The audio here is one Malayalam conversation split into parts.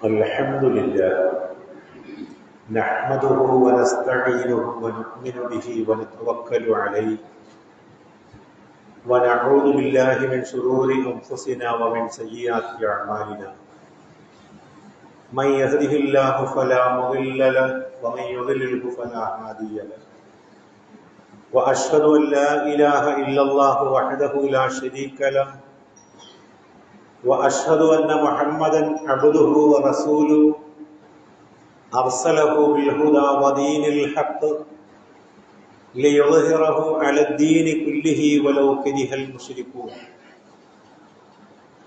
الحمد لله نحمده ونستعينه ونؤمن به ونتوكل عليه ونعوذ بالله من شرور أنفسنا ومن سيئات أعمالنا من يهده الله فلا مضل له ومن يضلله فلا هادي له وأشهد أن لا إله إلا الله وحده لا شريك له وأشهد أن محمدا عبده ورسوله أرسله بالهدى ودين الحق ليظهره على الدين كله ولو كره المشركون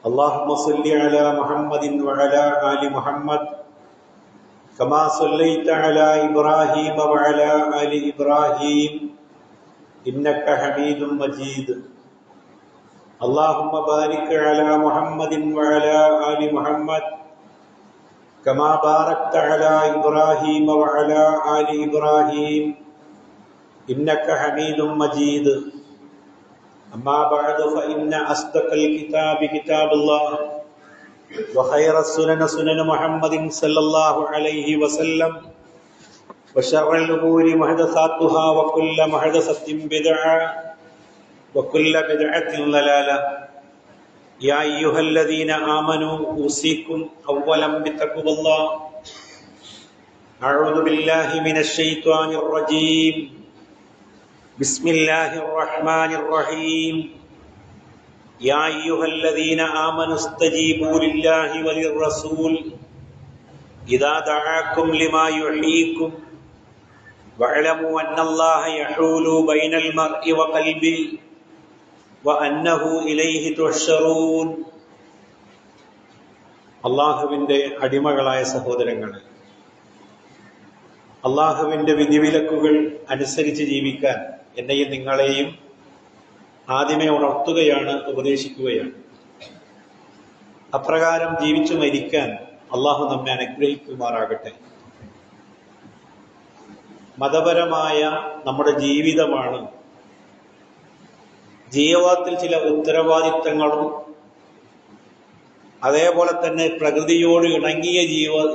اللهم صل على محمد وعلى آل محمد كما صليت على إبراهيم وعلى آل إبراهيم إنك حميد مجيد اللهم بارك على محمد وعلى آل محمد كما باركت على إبراهيم وعلى آل إبراهيم إنك حميد مجيد أما بعد فإن أصدق الكتاب كتاب الله وخير السنن سنن محمد صلى الله عليه وسلم وشر الأمور محدثاتها وكل محدثة بدعة وكل بدعة ضلالة يا أيها الذين آمنوا أوصيكم أولا بتقوى الله أعوذ بالله من الشيطان الرجيم بسم الله الرحمن الرحيم يا أيها الذين آمنوا استجيبوا لله وللرسول إذا دعاكم لما يحييكم واعلموا أن الله يحول بين المرء وقلبه وأنه إليه تحشرون അള്ളാഹുവിൻ്റെ അടിമകളായ സഹോദരങ്ങളെ, അള്ളാഹുവിൻ്റെ വിധിവിലക്കുകൾ അനുസരിച്ച് ജീവിക്കാൻ എന്നെയും നിങ്ങളെയും ആദ്യമേ ഉണർത്തുകയാണ്, ഉപദേശിക്കുകയാണ്. അപ്രകാരം ജീവിച്ചു മരിക്കാൻ അള്ളാഹു നമ്മെ അനുഗ്രഹിക്കുമാറാകട്ടെ. മതപരമായ നമ്മുടെ ജീവിതമാണ് ജീവിതത്തിൽ ചില ഉത്തരവാദിത്തങ്ങളും അതേപോലെ തന്നെ പ്രകൃതിയോട് ഇണങ്ങിയ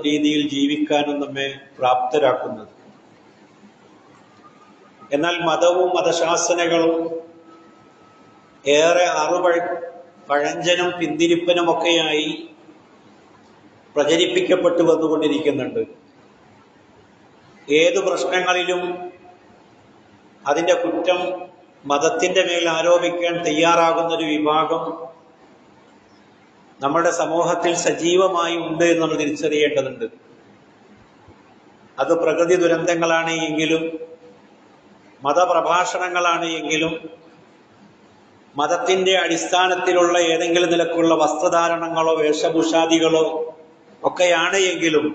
രീതിയിൽ ജീവിക്കാനും നമ്മെ പ്രാപ്തരാക്കുന്നത്. എന്നാൽ മതവും മതശാസനകളും ഏറെ പഴഞ്ചനും പിന്തിരിപ്പനുമൊക്കെയായി പ്രചരിപ്പിക്കപ്പെട്ടു വന്നുകൊണ്ടിരിക്കുന്നുണ്ട്. ഏതു പ്രശ്നങ്ങളിലും അതിൻ്റെ കുറ്റം മതത്തിൻ്റെ മേൽ ആരോപിക്കാൻ തയ്യാറാകുന്നൊരു വിഭാഗം നമ്മുടെ സമൂഹത്തിൽ സജീവമായി ഉണ്ട് എന്ന് നമ്മൾ തിരിച്ചറിയേണ്ടതുണ്ട്. അത് പ്രകൃതി ദുരന്തങ്ങളാണ് എങ്കിലും, മതപ്രഭാഷണങ്ങളാണ് എങ്കിലും, മതത്തിൻ്റെ അടിസ്ഥാനത്തിലുള്ള ഏതെങ്കിലും നിലക്കുള്ള വസ്ത്രധാരണങ്ങളോ വേഷഭൂഷാദികളോ ഒക്കെയാണ് എങ്കിലും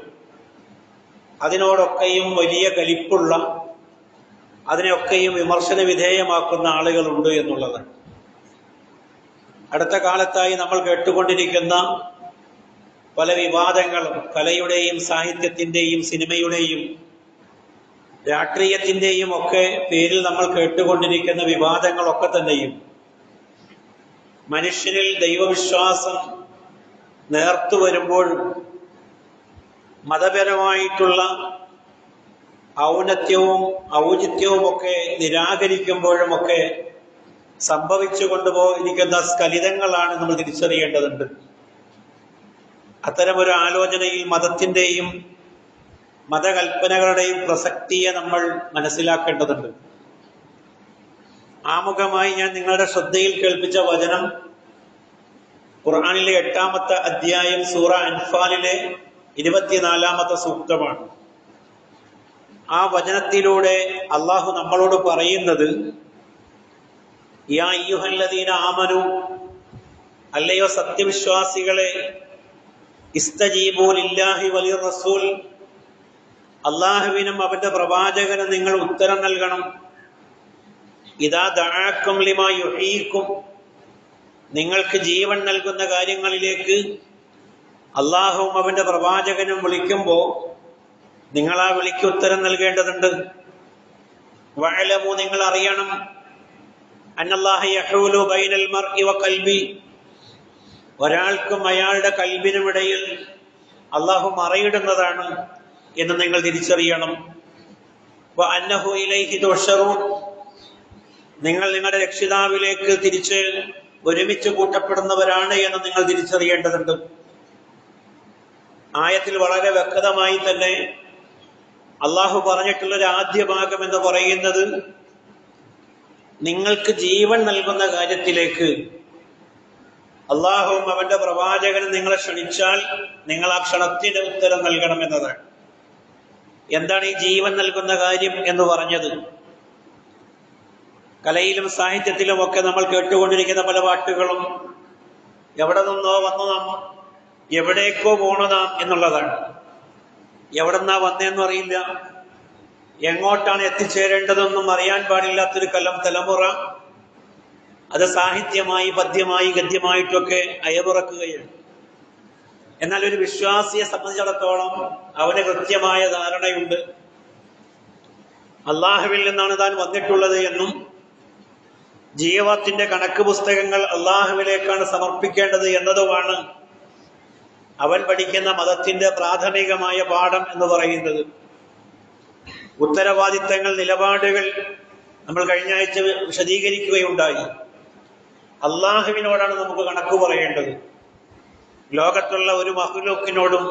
അതിനോടൊക്കെയും വലിയ കലിപ്പുള്ള, അതിനെയൊക്കെയും വിമർശന വിധേയമാക്കുന്ന ആളുകളുണ്ട് എന്നുള്ളതാണ്. അടുത്ത കാലത്തായി നമ്മൾ കേട്ടുകൊണ്ടിരിക്കുന്ന പല വിവാദങ്ങളും കലയുടെയും സാഹിത്യത്തിൻ്റെയും സിനിമയുടെയും രാഷ്ട്രീയത്തിൻ്റെയും ഒക്കെ പേരിൽ നമ്മൾ കേട്ടുകൊണ്ടിരിക്കുന്ന വിവാദങ്ങളൊക്കെ തന്നെയും മനുഷ്യനിൽ ദൈവവിശ്വാസം നേർത്തു വരുമ്പോൾ മതപരമായിട്ടുള്ള ഔന്നത്യവും ഔചിത്യവും ഒക്കെ നിരാകരിക്കുമ്പോഴുമൊക്കെ സംഭവിച്ചു കൊണ്ടുപോയിരിക്കുന്ന സ്ഖലിതങ്ങളാണ് നമ്മൾ തിരിച്ചറിയേണ്ടതുണ്ട്. അത്തരമൊരു ആലോചനയിൽ മതത്തിൻ്റെയും മതകൽപ്പനകളുടെയും പ്രസക്തിയെ നമ്മൾ മനസ്സിലാക്കേണ്ടതുണ്ട്. ആമുഖമായി ഞാൻ നിങ്ങളുടെ ശ്രദ്ധയിൽ കേൾപ്പിച്ച വചനം ഖുർആനിലെ 8-ാമത്തെ അധ്യായം സൂറ അൻഫാലിലെ 24-ാമത്തെ സൂക്തമാണ്. ആ വചനത്തിലൂടെ അള്ളാഹു നമ്മളോട് പറയുന്നത്, യാ അയ്യുഹല്ലദീന ആമനു, അല്ലയോ സത്യവിശ്വാസികളെ, ഇസ്തജീബൂ ലില്ലാഹി വലിർ റസൂൽ, അള്ളാഹുവിനും അവന്റെ പ്രവാചകനും നിങ്ങൾ ഉത്തരം നൽകണം. ഇദാ ദഅാക്കും ലിമാ യുഹീക്കും, നിങ്ങൾക്ക് ജീവൻ നൽകുന്ന കാര്യങ്ങളിലേക്ക് അള്ളാഹുവും അവന്റെ പ്രവാചകനും വിളിക്കുമ്പോൾ നിങ്ങൾ ആ വിളിക്ക് ഉത്തരം നൽകേണ്ടതുണ്ട്. വഅലമു, നിങ്ങൾ അറിയണം, അന്നല്ലാഹ യഹൂലു ബൈനൽ മർഇ വ ഖൽബി, ഒരാൾക്കും അയാളുടെ കൽബിനുമിടയിൽ അള്ളാഹു മറയിടുന്നതാണ് എന്ന് നിങ്ങൾ തിരിച്ചറിയണം. വഅന്നഹു ഇലൈഹി തുഹ്ശറൂൻ, നിങ്ങൾ നിങ്ങളുടെ രക്ഷിതാവിലേക്ക് തിരിച്ച് ഒരുമിച്ച് കൂട്ടപ്പെടുന്നവരാണ് എന്ന് നിങ്ങൾ തിരിച്ചറിയേണ്ടതുണ്ട്. ആയത്തിൽ വളരെ വ്യക്തമായി തന്നെ അള്ളാഹു പറഞ്ഞിട്ടുള്ളൊരു ആദ്യ ഭാഗം എന്ന് പറയുന്നത്, നിങ്ങൾക്ക് ജീവൻ നൽകുന്ന കാര്യത്തിലേക്ക് അള്ളാഹുവും അവന്റെ പ്രവാചകനും നിങ്ങളെ ക്ഷണിച്ചാൽ നിങ്ങൾ ആ ക്ഷണത്തിന് ഉത്തരം നൽകണമെന്നതാണ്. എന്താണ് ഈ ജീവൻ നൽകുന്ന കാര്യം എന്ന് പറഞ്ഞത്? കലയിലും സാഹിത്യത്തിലും ഒക്കെ നമ്മൾ കേട്ടുകൊണ്ടിരിക്കുന്ന പല പാട്ടുകളും എവിടെ നിന്നോ വന്നു നാം എവിടേക്കോ പോണു നാം എന്നുള്ളതാണ്. എവിടെന്നാ വന്നതെന്നും അറിയില്ല, എങ്ങോട്ടാണ് എത്തിച്ചേരേണ്ടതെന്നും അറിയാൻ പാടില്ലാത്തൊരു തലമുറ അത് സാഹിത്യമായി, പദ്യമായി, ഗദ്യമായിട്ടൊക്കെ അയവിറക്കുകയാണ്. എന്നാൽ ഒരു വിശ്വാസിയെ സംബന്ധിച്ചിടത്തോളം അവന് കൃത്യമായ ധാരണയുണ്ട്. അള്ളാഹുവിൽ നിന്നാണ് താൻ വന്നിട്ടുള്ളത് എന്നും ജീവിതത്തിന്റെ കണക്ക് പുസ്തകങ്ങൾ അള്ളാഹുവിലേക്കാണ് സമർപ്പിക്കേണ്ടത് എന്നതുമാണ് അവൻ പഠിക്കുന്ന മതത്തിന്റെ പ്രാഥമികമായ പാഠം എന്ന് പറയുന്നത്. ഉത്തരവാദിത്തങ്ങൾ, നിലപാടുകൾ നമ്മൾ കഴിഞ്ഞ ആഴ്ച വിശദീകരിക്കുകയുണ്ടായി. അള്ളാഹുവിനോടാണ് നമുക്ക് കണക്ക് പറയേണ്ടത്. ലോകത്തുള്ള ഒരു മഹ്ലൂക്കിനോടും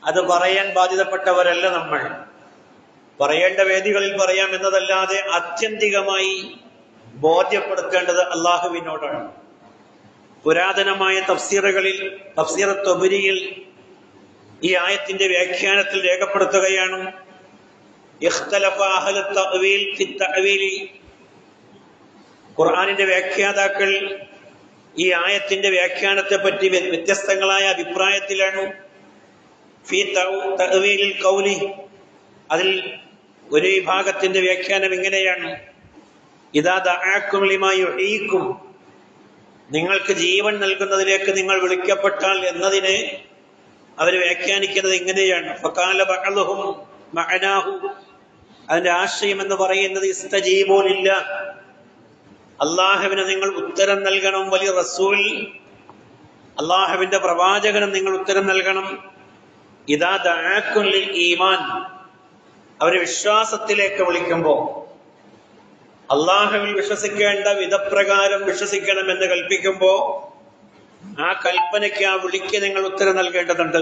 അത് പറയാൻ ബാധ്യതപ്പെട്ടവരല്ല നമ്മൾ. പറയേണ്ട വേദികളിൽ പറയാം എന്നതല്ലാതെ ആത്യന്തികമായി ബോധ്യപ്പെടുത്തേണ്ടത് അള്ളാഹുവിനോടാണ്. പുരാതനമായ തഫ്സീറുകളിൽ, തഫ്സീർ തൊബരിയിൽ ഈ ആയത്തിന്റെ വ്യാഖ്യാനത്തിൽ രേഖപ്പെടുത്തുകയാണ്, ഇഖ്തലഫ അഹ്ലു തഅ്വീൽ ഫി തഅ്വീൽ, ഖുർആനിന്റെ വ്യാഖ്യാതാക്കൾ ഈ ആയത്തിന്റെ വ്യാഖ്യാനത്തെ പറ്റി വ്യത്യസ്തങ്ങളായ അഭിപ്രായത്തിലാണ്. ഫി തഅ്വീലിൽ ഖൗലി, അതിൽ ഒരു വിഭാഗത്തിന്റെ വ്യാഖ്യാനം ഇങ്ങനെയാണ്, ഇദാ ദഅഅകും ലിമാ യുഹീകും, നിങ്ങൾക്ക് ജീവൻ നൽകുന്നതിലേക്ക് നിങ്ങൾ വിളിക്കപ്പെട്ടാൽ എന്നതിനെ അവർ വ്യാഖ്യാനിക്കുന്നത് ഇങ്ങനെയാണ്, ഫഖാല ബഅ്ളുഹും മഅനാഹു, അതിന്റെ ആശയം എന്ന് പറയുന്നത് ഇസ്തജീബൂ ലില്ലാഹ്, അള്ളാഹുവിന് നിങ്ങൾ ഉത്തരം നൽകണം, വലിയ റസൂൽ, അള്ളാഹുവിന്റെ പ്രവാചകനും നിങ്ങൾ ഉത്തരം നൽകണം. ഇദാ ദഅഅകും ലിൽ ഈമാൻ, അവരെ വിശ്വാസത്തിലേക്ക് വിളിക്കുമ്പോ അള്ളാഹുവിൽ വിശ്വസിക്കേണ്ട വിധപ്രകാരം വിശ്വസിക്കണമെന്ന് കൽപ്പിക്കുമ്പോ ആ കൽപ്പനയ്ക്ക്, ആ വിളിക്ക് നിങ്ങൾ ഉത്തരം നൽകേണ്ടതുണ്ട്.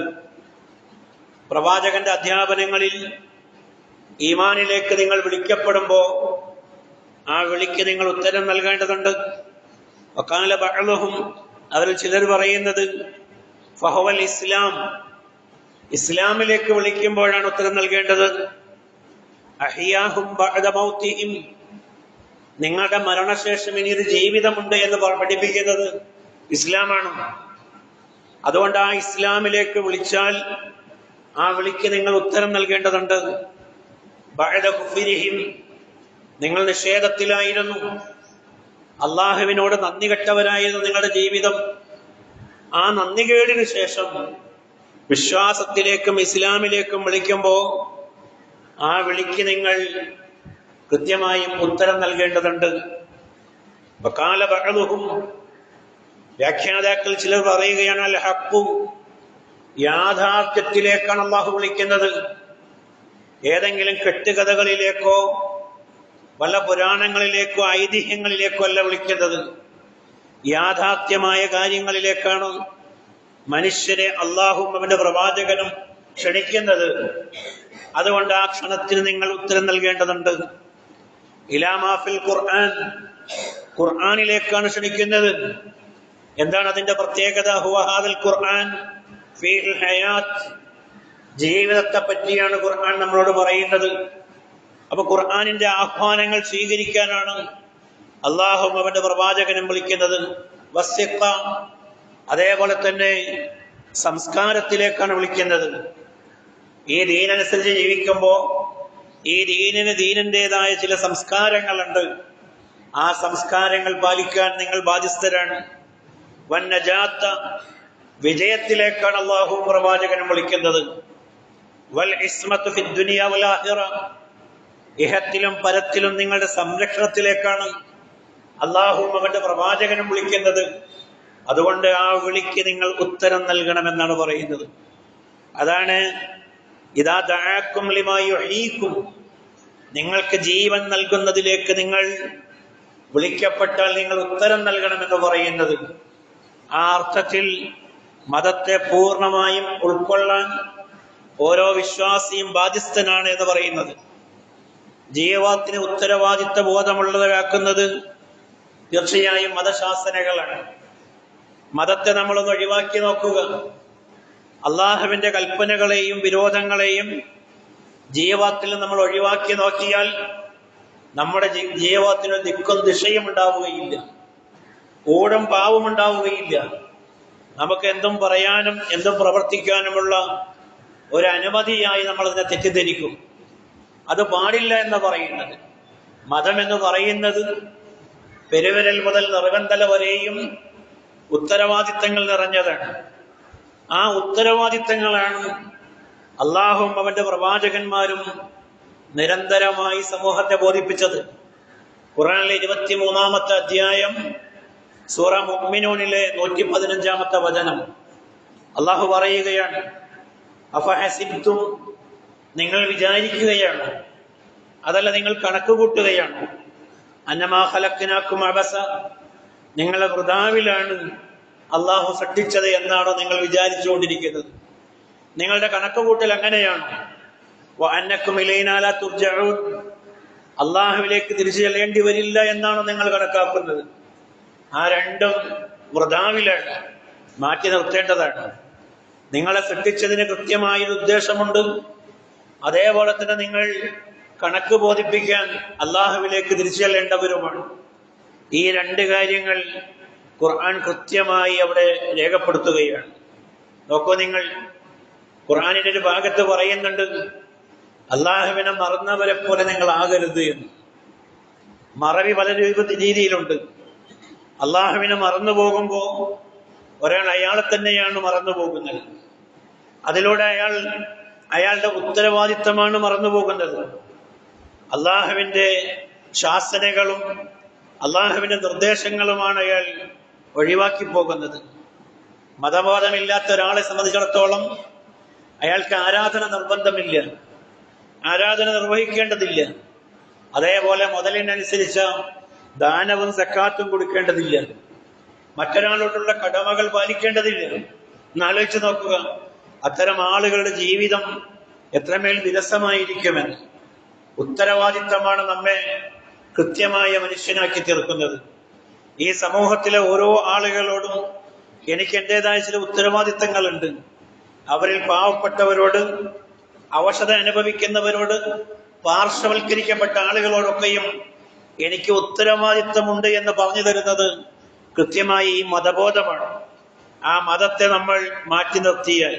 പ്രവാചകന്റെ അധ്യാപനങ്ങളിൽ ഈമാനിലേക്ക് നിങ്ങൾ വിളിക്കപ്പെടുമ്പോ ആ വിളിക്ക് നിങ്ങൾ ഉത്തരം നൽകേണ്ടതുണ്ട്. വഖാല ബഅ്ളുഹും, അവരിൽ ചിലർ പറയുന്നത് ഫഹുവൽ ഇസ്ലാം, ഇസ്ലാമിലേക്ക് വിളിക്കുമ്പോഴാണ് ഉത്തരം നൽകേണ്ടത്. അഹ്യാഹും ബഅദ മൗതിഹിം, നിങ്ങളുടെ മരണശേഷം ഇനിയൊരു ജീവിതമുണ്ട് എന്ന് പഠിപ്പിക്കുന്നത് ഇസ്ലാമാണ്. അതുകൊണ്ട് ആ ഇസ്ലാമിലേക്ക് വിളിച്ചാൽ ആ വിളിക്ക് നിങ്ങൾ ഉത്തരം നൽകേണ്ടതുണ്ട്. ബഅദ കുഫ്രിഹിം, നിങ്ങൾ നിഷേധത്തിലായിരുന്നു, അള്ളാഹുവിനോട് നന്ദി കെട്ടവരായിരുന്നു നിങ്ങളുടെ ജീവിതം. ആ നന്ദികേടിന് ശേഷം വിശ്വാസത്തിലേക്കും ഇസ്ലാമിലേക്കും വിളിക്കുമ്പോ ആ വിളിക്ക് നിങ്ങൾ കൃത്യമായും ഉത്തരം നൽകേണ്ടതുണ്ട്. വഖാല ബഅ്ളുഹും, വ്യാഖ്യാതാക്കൾ ചിലർ പറയുകയാണ്, അൽ ഹഖ്ഖു, യാഥാർത്ഥ്യത്തിലേക്കാണ് അള്ളാഹു വിളിക്കുന്നത്. ഏതെങ്കിലും കെട്ടുകഥകളിലേക്കോ വല്ല പുരാണങ്ങളിലേക്കോ ഐതിഹ്യങ്ങളിലേക്കോ അല്ല വിളിക്കുന്നത്, യാഥാർത്ഥ്യമായ കാര്യങ്ങളിലേക്കാണ് മനുഷ്യരെ അള്ളാഹുവും അവന്റെ പ്രവാചകനും ക്ഷണിക്കുന്നത്. അതുകൊണ്ട് ആ ക്ഷണത്തിന് നിങ്ങൾ ഉത്തരം നൽകേണ്ടതുണ്ട്. ഇലാ മാ ഫിൽ ഖുർആൻ, ഖുർആനിലേക്കാണ് ക്ഷണിക്കുന്നത്. എന്താണ് അതിന്റെ പ്രത്യേകത? ഹുവ ഹാദൽ ഖുർആൻ ഫീൽ ഹയാത്ത്, ജീവിതത്തെ പറ്റിയാണ് ഖുർആൻ നമ്മളോട് പറയുന്നത്. അപ്പൊ ഖുർആനിന്റെ ആഹ്വാനങ്ങൾ സ്വീകരിക്കാനാണ് അള്ളാഹുവും അവന്റെ പ്രവാചകനും വിളിക്കുന്നത്. വസ്സിഖ, അതേപോലെ തന്നെ സംസ്കാരത്തിലേക്കാണ് വിളിക്കുന്നത്. ഈ ദീനനുസരിച്ച് ജീവിക്കുമ്പോ ഈ ദീനിൻ്റെതായ ചില സംസ്കാരങ്ങളുണ്ട്. ആ സംസ്കാരങ്ങൾ പാലിക്കാൻ നിങ്ങൾ ബാധ്യസ്ഥരാണ്. വന്നജാത്ത, വിജയത്തിലേക്കാണ് അള്ളാഹുവും പ്രവാചകനും വിളിക്കുന്നത്. വൽ ഇസ്മത്തു ഫിദ് ദുനിയ വൽ ആഖിറ, ഇഹത്തിലും പരത്തിലും നിങ്ങളുടെ സംരക്ഷണത്തിലേക്കാണ് അള്ളാഹുവും അവന്റെ പ്രവാചകനും വിളിക്കുന്നത്. അതുകൊണ്ട് ആ വിളിക്ക് നിങ്ങൾ ഉത്തരം നൽകണമെന്നാണ് പറയുന്നത്. അതാണ് ഇദാ ദഅാക്കും ലിമാ യുഹീക്കും, നിങ്ങൾക്ക് ജീവൻ നൽകുന്നതിലേക്ക് നിങ്ങൾ വിളിക്കപ്പെട്ടാൽ നിങ്ങൾ ഉത്തരം നൽകണമെന്ന് പറയുന്നത്. ആ അർത്ഥത്തിൽ മതത്തെ പൂർണ്ണമായും ഉൾക്കൊള്ളാൻ ഓരോ വിശ്വാസിയും ബാധ്യസ്ഥനാണ് എന്ന് പറയുന്നത്. ജീവത്തിന് ഉത്തരവാദിത്വ ബോധമുള്ളവരാക്കുന്നത് തീർച്ചയായും മതശാസനകളാണ്. മതത്തെ നമ്മളൊന്ന് ഒഴിവാക്കി നോക്കുക. അള്ളാഹുവിന്റെ കൽപ്പനകളെയും വിരോധങ്ങളെയും ജീവിതത്തിൽ നമ്മൾ ഒഴിവാക്കി നോക്കിയാൽ നമ്മുടെ ജീവിതത്തിന് ദിക്കും ദിശയും ഉണ്ടാവുകയില്ല, ഊടും പാവും ഉണ്ടാവുകയില്ല. നമുക്ക് എന്തും പറയാനും എന്തും പ്രവർത്തിക്കാനുമുള്ള ഒരു അനുമതിയായി നമ്മൾ അതിനെ തെറ്റിദ്ധരിക്കും. അത് പാടില്ല എന്ന് പറയുന്നത്. മതം എന്ന് പറയുന്നത് പെരുവിരൽ മുതൽ നെറുകന്തല വരെയും ഉത്തരവാദിത്തങ്ങൾ നിറഞ്ഞതാണ്. ആ ഉത്തരവാദിത്തങ്ങളാണ് അള്ളാഹുവും അവന്റെ പ്രവാചകന്മാരും നിരന്തരമായി സമൂഹത്തെ ബോധിപ്പിച്ചത്. ഖുർആനിലെ 23-ാമത്തെ അധ്യായം സൂറ മുഅ്മിനൂനിലെ 115-ാമത്തെ വചനം അള്ളാഹു പറയുകയാണ്, അഫഹസിബ്തും, നിങ്ങൾ വിചാരിക്കുകയാണ്, അതല്ല നിങ്ങൾ കണക്ക് കൂട്ടുകയാണ്, അന്നമാ ഖലഖ്നാകും അബസ, നിങ്ങളെ വൃഥാവിലാണ് അള്ളാഹു സൃഷ്ടിച്ചത് എന്നാണോ നിങ്ങൾ വിചാരിച്ചുകൊണ്ടിരിക്കുന്നത്? നിങ്ങളുടെ കണക്ക് കൂട്ടൽ അങ്ങനെയാണ്. വഅന്നകും ഇലൈനാ ലാ തുർജഊൻ, അള്ളാഹുവിലേക്ക് തിരിച്ചു ചെല്ലേണ്ടി വരില്ല എന്നാണോ നിങ്ങൾ കണക്കാക്കുന്നത്? ആ രണ്ടും വൃഥാവിലാണ്, മാറ്റി നിർത്തേണ്ടതാണ്. നിങ്ങളെ സൃഷ്ടിച്ചതിന് കൃത്യമായൊരു ഉദ്ദേശമുണ്ട്. അതേപോലെ തന്നെ നിങ്ങൾ കണക്ക് ബോധിപ്പിക്കാൻ അള്ളാഹുവിലേക്ക് തിരിച്ചു ചെല്ലേണ്ടവരുമാണ്. ഈ രണ്ട് കാര്യങ്ങൾ ഖുർആൻ കൃത്യമായി അവിടെ രേഖപ്പെടുത്തുകയാണ്. നോക്കൂ, നിങ്ങൾ ഖുർആനിന്റെ ഒരു ഭാഗത്ത് പറയുന്നുണ്ട്, അള്ളാഹുവിനെ മറന്നവരെ പോലെ നിങ്ങൾ ആകരുത് എന്ന്. മറവി പല രീതിയിലുണ്ട്. അള്ളാഹുവിനെ മറന്നു പോകുമ്പോ ഒരാൾ അയാളെ തന്നെയാണ് മറന്നു പോകുന്നത്. അതിലൂടെ അയാളുടെ ഉത്തരവാദിത്തമാണ് മറന്നു പോകുന്നത്. അള്ളാഹുവിന്റെ ശാസനകളും അള്ളാഹുവിന്റെ നിർദ്ദേശങ്ങളുമാണ് അയാൾ ഒഴിവാക്കി പോകുന്നത്. മതബോധമില്ലാത്ത ഒരാളെ സംബന്ധിച്ചിടത്തോളം അയാൾക്ക് ആരാധന നിർബന്ധമില്ല, ആരാധന നിർവഹിക്കേണ്ടതില്ല. അതേപോലെ മുതലിനനുസരിച്ച ദാനവും സക്കാത്തും കൊടുക്കേണ്ടതില്ല, മറ്റൊരാളോടുള്ള കടമകൾ പാലിക്കേണ്ടതില്ല. എന്നാലോചിച്ച് നോക്കുക, അത്തരം ആളുകളുടെ ജീവിതം എത്രമേൽ വിരസമായിരിക്കുമെന്ന്. ഉത്തരവാദിത്തമാണ് നമ്മെ കൃത്യമായ മനുഷ്യനാക്കി തീർക്കുന്നത്. ഈ സമൂഹത്തിലെ ഓരോ ആളുകളോടും എനിക്ക് എന്റേതായ ചില ഉത്തരവാദിത്തങ്ങളുണ്ട്. അവരിൽ പാവപ്പെട്ടവരോട്, അവശത അനുഭവിക്കുന്നവരോട്, പാർശ്വവൽക്കരിക്കപ്പെട്ട ആളുകളോടൊക്കെയും എനിക്ക് ഉത്തരവാദിത്തമുണ്ട് എന്ന് പറഞ്ഞു തരുന്നത് കൃത്യമായി ഈ മതബോധമാണ്. ആ മതത്തെ നമ്മൾ മാറ്റി നിർത്തിയാൽ,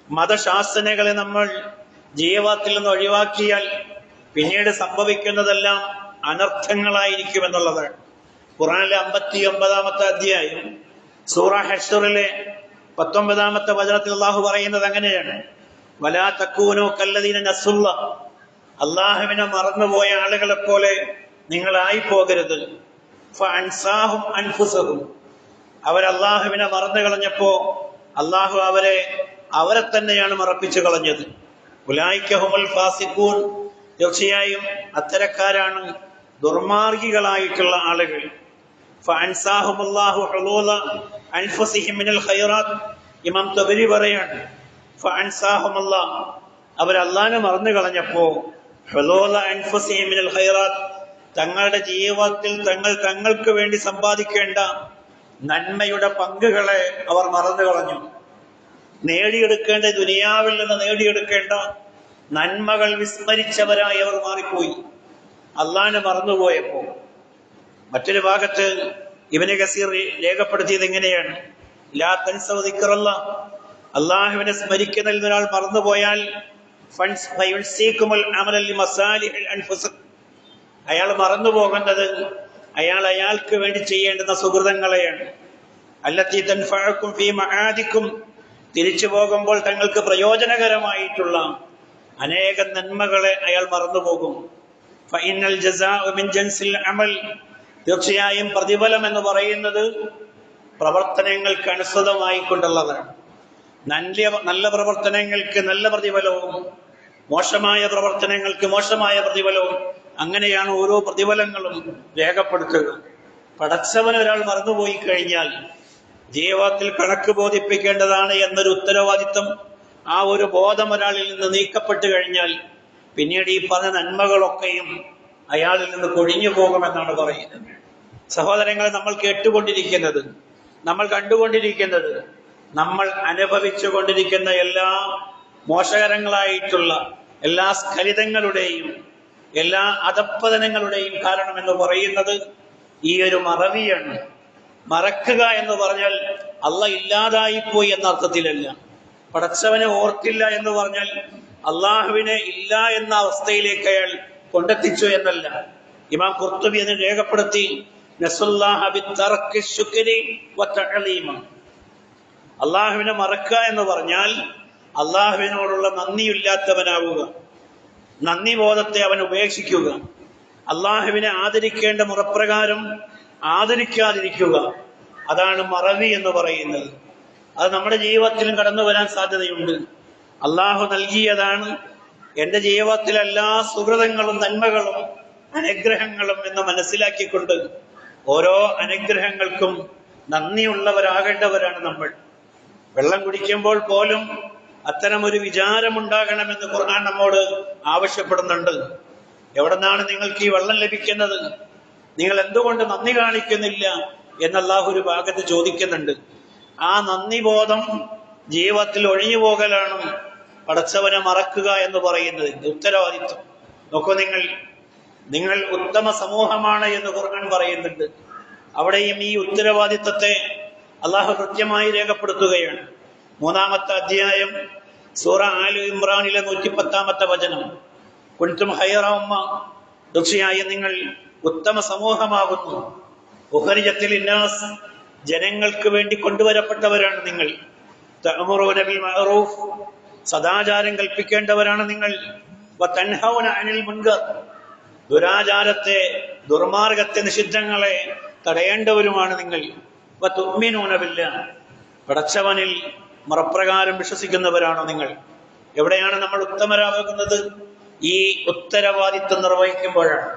മതശാസനകളെ നമ്മൾ ജീവിതത്തിൽ നിന്ന് ഒഴിവാക്കിയാൽ പിന്നീട് സംഭവിക്കുന്നതെല്ലാം അനർത്ഥങ്ങളായിരിക്കുമെന്നുള്ളതാണ്. ഖുർആനിലെ 59-ാമത്തെ അധ്യായം സൂറ ഹശ്റിലെ 19-ാമത്തെ വചനത്തിൽ അള്ളാഹു പറയുന്നത് അങ്ങനെയാണ്, വലാ തകൂനൂ കല്ലദീന നസുല്ലാഹ്, അള്ളാഹുവിനെ മറന്നുപോയ ആളുകളെ പോലെ നിങ്ങളായി പോകരുത്. ഫഅൻസാഹും അൻഫുസഹും, അവർ അള്ളാഹുവിനെ മറന്നു കളഞ്ഞപ്പോ അള്ളാഹു അവരെ തന്നെയാണ് മറപ്പിച്ചു കളഞ്ഞത്. ഉലൈക ഹുമുൽ ഫാസിഖൂൻ, തീർച്ചയായും അത്തരക്കാരാണ് ദുർമാർഗികളായിട്ടുള്ള ആളുകൾ. ഫഅൻസാഹുമുല്ലാഹു ഹുലൂല അൻഫുസിഹിം മിനൽ ഖൈറാത്ത്, ഇമാം തബരി പറയാണ്, ഫഅൻസാഹുമുല്ലാഹ്, അവർ അള്ളാഹുവിനെ മറന്നു കളഞ്ഞപ്പോ ഹുലൂല അൻഫുസിഹിം മിനൽ ഖൈറാത്ത്, തങ്ങളുടെ ജീവിതത്തിൽ തങ്ങൾക്ക് വേണ്ടി സമ്പാദിക്കേണ്ട നന്മയുടെ പങ്കുകളെ അവർ മറന്നു കളഞ്ഞു. നേടിയെടുക്കേണ്ട, ദുനിയാവിൽ നിന്ന് നേടിയെടുക്കേണ്ട നന്മകൾ വിസ്മരിച്ചവരായി അവർ മാറിപ്പോയി, അള്ളാഹിനെ മറന്നുപോയപ്പോ. മറ്റൊരു ഭാഗത്ത് ഇബ്നു കസീർ രേഖപ്പെടുത്തിയത് എങ്ങനെയാണ്, ലാ തൻസൗ ദിക്റല്ലാഹ്, അള്ളാഹുവിനെ സ്മരിക്കുന്നതിൽ ഒരാൾ മറന്നുപോയാൽ ഫയൻസീകുമുൽ അമല ലിമസാലിഹിൽ അൻഫുസ്, അയാൾ മറന്നു പോകുന്നത് അയാൾക്ക് വേണ്ടി ചെയ്യേണ്ടുന്ന സുഹൃതങ്ങളെയാണ്. അല്ലത്തി തൻഫഅകും ഫീ മആദികും, തിരിച്ചു പോകുമ്പോൾ തങ്ങൾക്ക് പ്രയോജനകരമായിട്ടുള്ള അനേകം നന്മകളെ അയാൾ മറന്നുപോകും. ഫഇന്നൽ ജസാഅ മിൻ ജൻസിൽ അമൽ, തീർച്ചയായും പ്രതിഫലം എന്ന് പറയുന്നത് പ്രവർത്തനങ്ങൾക്ക് അനുസൃതമായി കൊണ്ടുള്ളതാണ്. നല്ല പ്രവർത്തനങ്ങൾക്ക് നല്ല പ്രതിഫലവും മോശമായ പ്രവർത്തനങ്ങൾക്ക് മോശമായ പ്രതിഫലവും, അങ്ങനെയാണ് ഓരോ പ്രതിഫലങ്ങളും രേഖപ്പെടുത്തുക. പടച്ചവൻ ഒരാൾ മറന്നുപോയി കഴിഞ്ഞാൽ ജീവിതത്തിൽ കണക്ക് ബോധിപ്പിക്കേണ്ടതാണ് എന്നൊരു ഉത്തരവാദിത്വം, ആ ഒരു ബോധം ഒരാളിൽ നിന്ന് നീക്കപ്പെട്ടു കഴിഞ്ഞാൽ പിന്നീട് ഈ പറഞ്ഞ നന്മകളൊക്കെയും അയാളിൽ നിന്ന് കൊഴിഞ്ഞു പോകുമെന്നാണ് പറയുന്നത്. സഹോദരങ്ങളെ, നമ്മൾ കേട്ടുകൊണ്ടിരിക്കുന്നത്, നമ്മൾ കണ്ടുകൊണ്ടിരിക്കുന്നത്, നമ്മൾ അനുഭവിച്ചു കൊണ്ടിരിക്കുന്ന എല്ലാ മോശകരങ്ങളായിട്ടുള്ള എല്ലാ സ്ഖലിതങ്ങളുടെയും എല്ലാ അധപ്പതനങ്ങളുടെയും കാരണം എന്ന് പറയുന്നത് ഈ ഒരു മറവിയാണ്. മറക്കുക എന്ന് പറഞ്ഞാൽ അള്ളാഹ് ഇല്ലാതായിപ്പോയി എന്ന അർത്ഥത്തിലല്ല. പടച്ചവനെ ഓർത്തില്ല എന്ന് പറഞ്ഞാൽ അള്ളാഹുവിനെ ഇല്ല എന്ന അവസ്ഥയിലേക്ക് അയാൾ കൊണ്ടെത്തിച്ചു എന്നല്ല. ഇമാം ഖുർത്തുബി അതിനെ രേഖപ്പെടുത്തി, അള്ളാഹുവിനെ മറക്കുക എന്ന് പറഞ്ഞാൽ അള്ളാഹുവിനോടുള്ള നന്ദിയില്ലാത്തവനാവുക, നന്ദി ബോധത്തെ അവൻ ഉപേക്ഷിക്കുക, അള്ളാഹുവിനെ ആദരിക്കേണ്ട മുറപ്രകാരം ആദരിക്കാതിരിക്കുക. അതാണ് മറവി എന്ന് പറയുന്നത്. അത് നമ്മുടെ ജീവിതത്തിലും കടന്നു വരാൻ സാധ്യതയുണ്ട്. അള്ളാഹു നൽകിയതാണ് എൻ്റെ ജീവിതത്തിലെ എല്ലാ സുഹൃതങ്ങളും നന്മകളും അനുഗ്രഹങ്ങളും എന്ന് മനസ്സിലാക്കിക്കൊണ്ട് ഓരോ അനുഗ്രഹങ്ങൾക്കും നന്ദിയുള്ളവരാകേണ്ടവരാണ് നമ്മൾ. വെള്ളം കുടിക്കുമ്പോൾ പോലും അത്തരമൊരു വിചാരമുണ്ടാകണമെന്ന് ഖുർആൻ നമ്മോട് ആവശ്യപ്പെടുന്നുണ്ട്. എവിടെ നിന്നാണ് നിങ്ങൾക്ക് ഈ വെള്ളം ലഭിക്കുന്നത്? നിങ്ങൾ എന്തുകൊണ്ട് നന്ദി കാണിക്കുന്നില്ല എന്ന് അല്ലാഹു ഒരു ഭാഗത്ത് ചോദിക്കുന്നുണ്ട്. ആ നന്ദി ബോധം ജീവിതത്തിൽ ഒഴിഞ്ഞു പോകലാണ് പടച്ചവനെ മറക്കുക എന്ന് പറയുന്നത് ഉത്തരവാദിത്വം. നോക്കൂ, നിങ്ങൾ ഉത്തമ സമൂഹമാണ് എന്ന് ഖുർആൻ പറയുന്നുണ്ട്. അവിടെയും ഈ ഉത്തരവാദിത്വത്തെ അള്ളാഹു കൃത്യമായി രേഖപ്പെടുത്തുകയാണ്. 3-ാമത്തെ അധ്യായം സൂറ ആലു ഇമ്രാനിലെ 110-ാമത്തെ വചനം, കുൻതും ഖൈറ ഉമ്മ, തീർച്ചയായും നിങ്ങൾ ഉത്തമ സമൂഹമാകുന്നു. ഉഖരിജത്തിൽ ഇന്നാസ്, ജനങ്ങൾക്ക് വേണ്ടി കൊണ്ടുവരപ്പെട്ടവരാണ് നിങ്ങൾ. തഅ്മുറൂന ബിൽ മഅറൂഫ്, സദാചാരം കൽപ്പിക്കേണ്ടവരാണ് നിങ്ങൾ. വതൻഹൗന അനിൽ മുൻകർ, ദുരാചാരത്തെ ദുർമാർഗത്തെ നിഷിദ്ധങ്ങളെ തടയേണ്ടവരുമാണ് നിങ്ങൾ. വതുഅ്മിനൂന ബില്ലാഹ്, പടച്ചവനിൽ മറപ്രകാരം വിശ്വസിക്കുന്നവരാണോ നിങ്ങൾ. എവിടെയാണ് നമ്മൾ ഉത്തമരാകുന്നത്? ഈ ഉത്തരവാദിത്വം നിർവഹിക്കുമ്പോഴാണ്.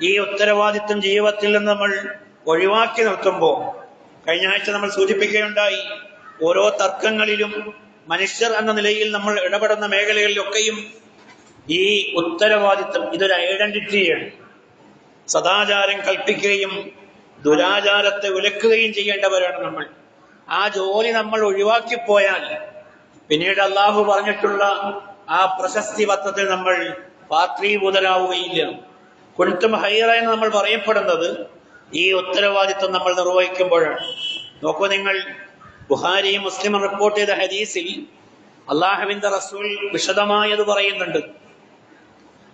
ഈ ഉത്തരവാദിത്വം ജീവിതത്തിൽ നിന്ന് നമ്മൾ ഒഴിവാക്കി നിർത്തുമ്പോൾ, കഴിഞ്ഞ ആഴ്ച നമ്മൾ സൂചിപ്പിക്കുകയുണ്ടായി, ഓരോ തർക്കങ്ങളിലും മനുഷ്യർ എന്ന നിലയിൽ നമ്മൾ ഇടപെടുന്ന മേഖലകളിലൊക്കെയും ഈ ഉത്തരവാദിത്വം ഇതൊരു ഐഡന്റിറ്റിയാണ്. സദാചാരം കൽപ്പിക്കുകയും ദുരാചാരത്തെ വിലക്കുകയും ചെയ്യേണ്ടവരാണ് നമ്മൾ. ആ ജോലി നമ്മൾ ഒഴിവാക്കിപ്പോയാൽ പിന്നീട് അള്ളാഹു പറഞ്ഞിട്ടുള്ള ആ പ്രശസ്തി പത്രത്തിൽ നമ്മൾ പാത്രീഭൂതരാവുകയില്ല. കുൻതും ഖൈറ എന്ന് നമ്മൾ പറയപ്പെടുന്നത് ഈ ഉത്തരവാദിത്വം നമ്മൾ നിർവഹിക്കുമ്പോഴാണ്. നോക്കൂ, നിങ്ങൾ ബുഖാരി മുസ്ലിം റിപ്പോർട്ട് ചെയ്ത ഹദീസിൽ അള്ളാഹുവിന്റെ റസൂൽ വിശദമായത് പറയുന്നുണ്ട്.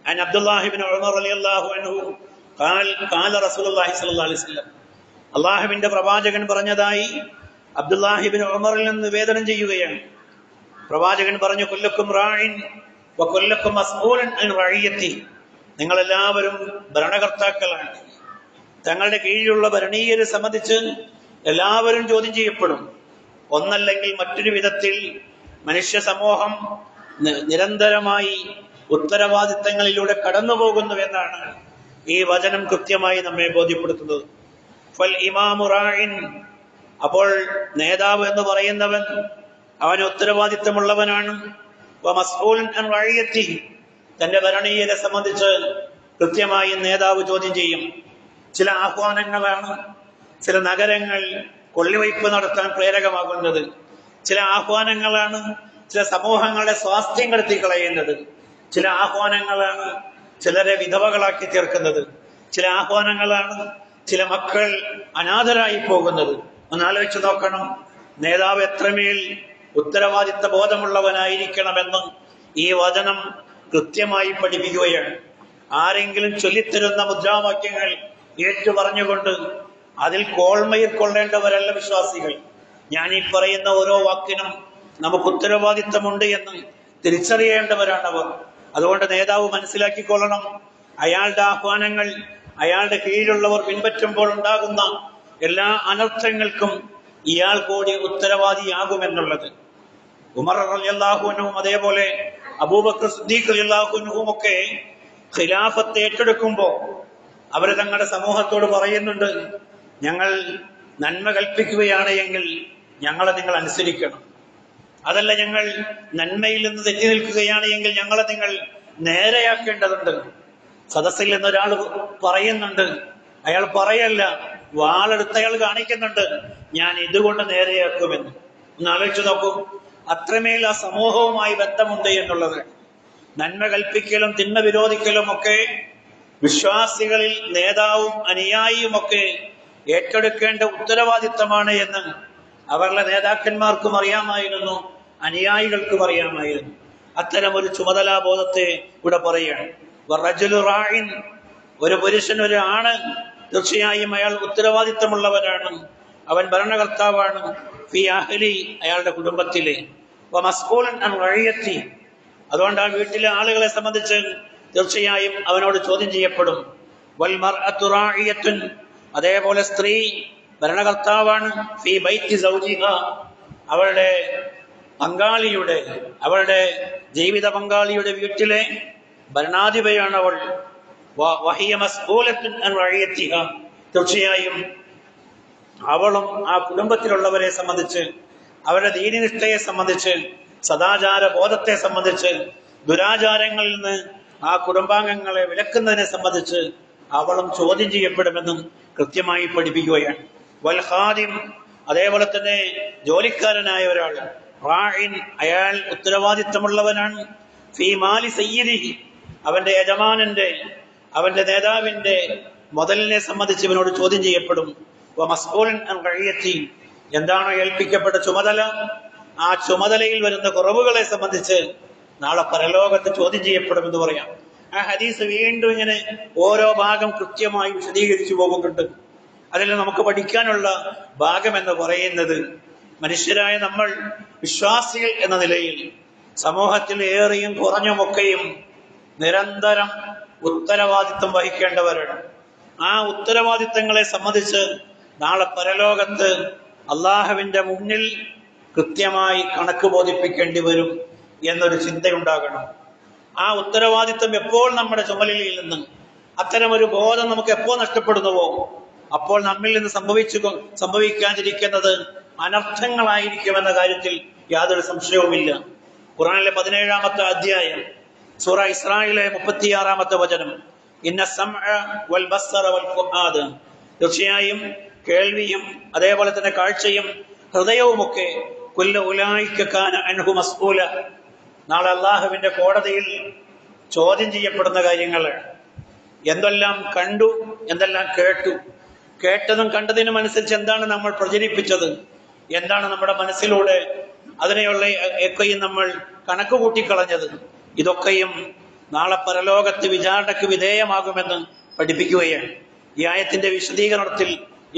അൻ അബ്ദുല്ലാഹി ഇബ്നു ഉമർ റളിയല്ലാഹു അൻഹു ഖാല റസൂലുള്ളാഹി സ്വല്ലല്ലാഹു അലൈഹി വസല്ലം, അള്ളാഹുവിന്റെ പ്രവാചകൻ പറഞ്ഞതായി അബ്ദുല്ലാഹി ഇബ്നു ഉമറിൽ നിന്ന് നിവേദനം ചെയ്യുകയാണ്. പ്രവാചകൻ പറഞ്ഞു, കുല്ലുക്കും റാഇൻ വകുല്ലുക്കും മസ്ഊലൻ അൻ റഇയത്തി, നിങ്ങളെല്ലാവരും ഭരണകർത്താക്കളാണ്. തങ്ങളുടെ കീഴിലുള്ള ഭരണീയരെ സംബന്ധിച്ച് എല്ലാവരും ചോദ്യം ചെയ്യപ്പെടും. ഒന്നല്ലെങ്കിൽ മറ്റൊരു വിധത്തിൽ മനുഷ്യ സമൂഹം നിരന്തരമായി ഉത്തരവാദിത്തങ്ങളിലൂടെ കടന്നു പോകുന്നു എന്നാണ് ഈ വചനം കൃത്യമായി നമ്മെ ബോധ്യപ്പെടുത്തുന്നത്. ഫൽ ഇമാമു റാഇൻ, അപ്പോൾ നേതാവ് എന്ന് പറയുന്നവൻ അവൻ ഉത്തരവാദിത്തമുള്ളവനാണ്. വമസ്ഊലൻ അൻ റഇയത്തി, തന്റെ ഭരണീയരെ സംബന്ധിച്ച് കൃത്യമായി നേതാവ് ചോദ്യം ചെയ്യും. ചില ആഹ്വാനങ്ങളാണ് ചില നഗരങ്ങൾ കൊള്ളിവയ്പ് നടത്താൻ പ്രേരകമാകുന്നത്. ചില ആഹ്വാനങ്ങളാണ് ചില സമൂഹങ്ങളുടെ സ്വാസ്ഥ്യം കടത്തി കളയുന്നത്. ചില ആഹ്വാനങ്ങളാണ് ചിലരെ വിധവകളാക്കി തീർക്കുന്നത്. ചില ആഹ്വാനങ്ങളാണ് ചില മക്കൾ അനാഥരായി പോകുന്നത്. ഒന്നാലോചിച്ച് നോക്കണം, നേതാവ് എത്രമേൽ ഉത്തരവാദിത്ത ബോധമുള്ളവനായിരിക്കണമെന്ന് ഈ വചനം കൃത്യമായി പഠിപ്പിക്കുകയാണ്. ആരെങ്കിലും ചൊല്ലിത്തരുന്ന മുദ്രാവാക്യങ്ങൾ ഏറ്റുപറഞ്ഞുകൊണ്ട് അതിൽ കോൾമയിൽ കൊള്ളേണ്ടവരല്ല വിശ്വാസികൾ. ഞാൻ ഈ പറയുന്ന ഓരോ വാക്കിനും നമുക്ക് ഉത്തരവാദിത്തമുണ്ട് എന്ന് തിരിച്ചറിയേണ്ടവരാണവർ. അതുകൊണ്ട് നേതാവ് മനസ്സിലാക്കിക്കൊള്ളണം, അയാളുടെ ആഹ്വാനങ്ങൾ അയാളുടെ കീഴിലുള്ളവർ പിൻപറ്റുമ്പോൾ ഉണ്ടാകുന്ന എല്ലാ അനർത്ഥങ്ങൾക്കും ഇയാൾ കൂടി ഉത്തരവാദിയാകുമെന്നുള്ളത്. ഉമർ റളിയല്ലാഹു അൻഹുവും അതേപോലെ അബൂബക്കർ സിദ്ദീഖ് റളിയല്ലാഹു അൻഹുവും ഒക്കെ ഖിലാഫത്ത് ഏറ്റെടുക്കുമ്പോൾ അവർ തങ്ങളുടെ സമൂഹത്തോട് പറയുന്നുണ്ട്, ഞങ്ങൾ നന്മ കൽപ്പിക്കുകയാണ് എങ്കിൽ ഞങ്ങളെ നിങ്ങൾ അനുസരിക്കണം. അതല്ല, ഞങ്ങൾ നന്മയിൽ നിന്ന് തെറ്റി നിൽക്കുകയാണ് എങ്കിൽ ഞങ്ങളെ നിങ്ങൾ നേരെയാക്കേണ്ടതുണ്ട്. സദസ്സിൽ നിന്നൊരാൾ പറയുന്നുണ്ട്, അയാൾ പറയല്ല, വാളെടുത്ത് അയാൾ കാണിക്കുന്നുണ്ട്, ഞാൻ ഇതുകൊണ്ട് നേരെയാക്കുമെന്ന്. ഒന്ന് ആലോചിച്ച് നോക്കൂ, അത്രമേൽ ആ സമൂഹവുമായി ബന്ധമുണ്ട് എന്നുള്ളത്. നന്മ കൽപ്പിക്കലും തിന്മ വിരോധിക്കലും ഒക്കെ വിശ്വാസികളിൽ നേതാവും അനുയായിയുമൊക്കെ ഏറ്റെടുക്കേണ്ട ഉത്തരവാദിത്തമാണ് എന്ന് അവരുടെ നേതാക്കന്മാർക്കും അറിയാമായിരുന്നു, അനുയായികൾക്കും അറിയാമായിരുന്നു. അത്തരമൊരു ചുമതലാബോധത്തെ ഇവിടെ പറയുകയാണ്. ഒരു പുരുഷൻ, ഒരു ആണ്, തീർച്ചയായും അയാൾ ഉത്തരവാദിത്തമുള്ളവരാണ്, അവൻ ഭരണകർത്താവാണ്. ഫി അഹ്ലി, അയാളുടെ കുടുംബത്തിലെ. വമസ്ഊലൻ അൻ റഇയത്തി, അതുകൊണ്ട് ആ വീട്ടിലെ ആളുകളെ സംബന്ധിച്ച് തീർച്ചയായും അവനോട് ചോദ്യം ചെയ്യപ്പെടും. വൽ മർഅതു റാഇയത്തുൻ, അതേപോലെ സ്ത്രീ ഭരണകർത്താവാണ്. ഫി ബൈത്തി സൗജിഹ, അവളുടെ പങ്കാളിയുടെ, അവളുടെ ജീവിത പങ്കാളിയുടെ വീട്ടിലെ ഭരണാധിപയാണ് അവൾ. വഹിയ മസ്ഊലത്തുൻ അൻ റഇയത്തിഹ, തീർച്ചയായും അവളും ആ കുടുംബത്തിലുള്ളവരെ സംബന്ധിച്ച്, അവരുടെ ദീനനിഷ്ഠയെ സംബന്ധിച്ച്, സദാചാര ബോധത്തെ സംബന്ധിച്ച്, ദുരാചാരങ്ങളിൽ നിന്ന് ആ കുടുംബാംഗങ്ങളെ വിലക്കുന്നതിനെ സംബന്ധിച്ച് അവളും ചോദ്യം ചെയ്യപ്പെടുമെന്നും കൃത്യമായി പഠിപ്പിക്കുകയാണ്. വൽ ഖാദിം, അതേപോലെ തന്നെ ജോലിക്കാരനായ ഒരാൾ. റാഇൻ, അയാൾ ഉത്തരവാദിത്തമുള്ളവനാണ്. ഫീ മാലി സയ്യിദിഹി, അവന്റെ യജമാനന്റെ, അവന്റെ നേതാവിന്റെ മുതലിനെ സംബന്ധിച്ച് ഇവനോട് ചോദ്യം ചെയ്യപ്പെടും. വമസ്ഊലൻ അൻ റഇയത്തി, എന്താണോ ഏൽപ്പിക്കപ്പെട്ട ചുമതല, ആ ചുമതലയിൽ വരുന്ന കുറവുകളെ സംബന്ധിച്ച് നാളെ പരലോകത്ത് ചോദ്യം ചെയ്യപ്പെടുമെന്ന് പറയാം. ആ ഹദീസ് വീണ്ടും ഇങ്ങനെ ഓരോ ഭാഗം കൃത്യമായി വിശദീകരിച്ചു പോകുന്നുണ്ട്. അതിൽ നമുക്ക് പഠിക്കാനുള്ള ഭാഗം എന്ന് പറയുന്നത്, മനുഷ്യരായ നമ്മൾ വിശ്വാസികൾ എന്ന നിലയിൽ സമൂഹത്തിൽ ഏറിയും കുറഞ്ഞുമൊക്കെയും നിരന്തരം ഉത്തരവാദിത്വം വഹിക്കേണ്ടവരാണ്. ആ ഉത്തരവാദിത്തങ്ങളെ സംബന്ധിച്ച് നാളെ പരലോകത്ത് അള്ളാഹുവിന്റെ മുന്നിൽ കൃത്യമായി കണക്ക് ബോധിപ്പിക്കേണ്ടി വരും എന്നൊരു ചിന്തയുണ്ടാകണം. ആ ഉത്തരവാദിത്വം എപ്പോൾ നമ്മുടെ ചുമലിൽ നിന്ന്, അത്തരമൊരു ബോധം നമുക്ക് എപ്പോൾ നഷ്ടപ്പെടുന്നുവോ അപ്പോൾ നമ്മിൽ നിന്ന് സംഭവിക്കാതിരിക്കുന്നത് അനർത്ഥങ്ങളായിരിക്കുമെന്ന കാര്യത്തിൽ യാതൊരു സംശയവുമില്ല. ഖുർആനിലെ 17-ാമത്തെ അധ്യായം, സൂറ ഇസ്രായിലെ 36-ാമത്തെ വചനം, ഇന്ന സമഅ വൽ ബസ്സറ വൽ ഫുആദ, തീർച്ചയായും കേൾവിയും അതേപോലെ തന്നെ കാഴ്ചയും ഹൃദയവുമൊക്കെ കുല്ല ഉലൈക കാന അൻഹു മസ്ഊല, നാളെ അള്ളാഹുവിന്റെ കോടതിയിൽ ചോദ്യം ചെയ്യപ്പെടുന്ന കാര്യങ്ങളാണ്. എന്തെല്ലാം കണ്ടു, എന്തെല്ലാം കേട്ടു, കേട്ടതും കണ്ടതിനും അനുസരിച്ച് എന്താണ് നമ്മൾ പ്രചരിപ്പിച്ചത്, എന്താണ് നമ്മുടെ മനസ്സിലൂടെ അതിനെയുള്ള ഒക്കെയും നമ്മൾ കണക്ക് കൂട്ടിക്കളഞ്ഞത്, ഇതൊക്കെയും നാളെ പരലോകത്ത് വിചാരണയ്ക്ക് വിധേയമാകുമെന്ന് പഠിപ്പിക്കുകയാണ്. ഈ ആയത്തിന്റെ വിശദീകരണത്തിൽ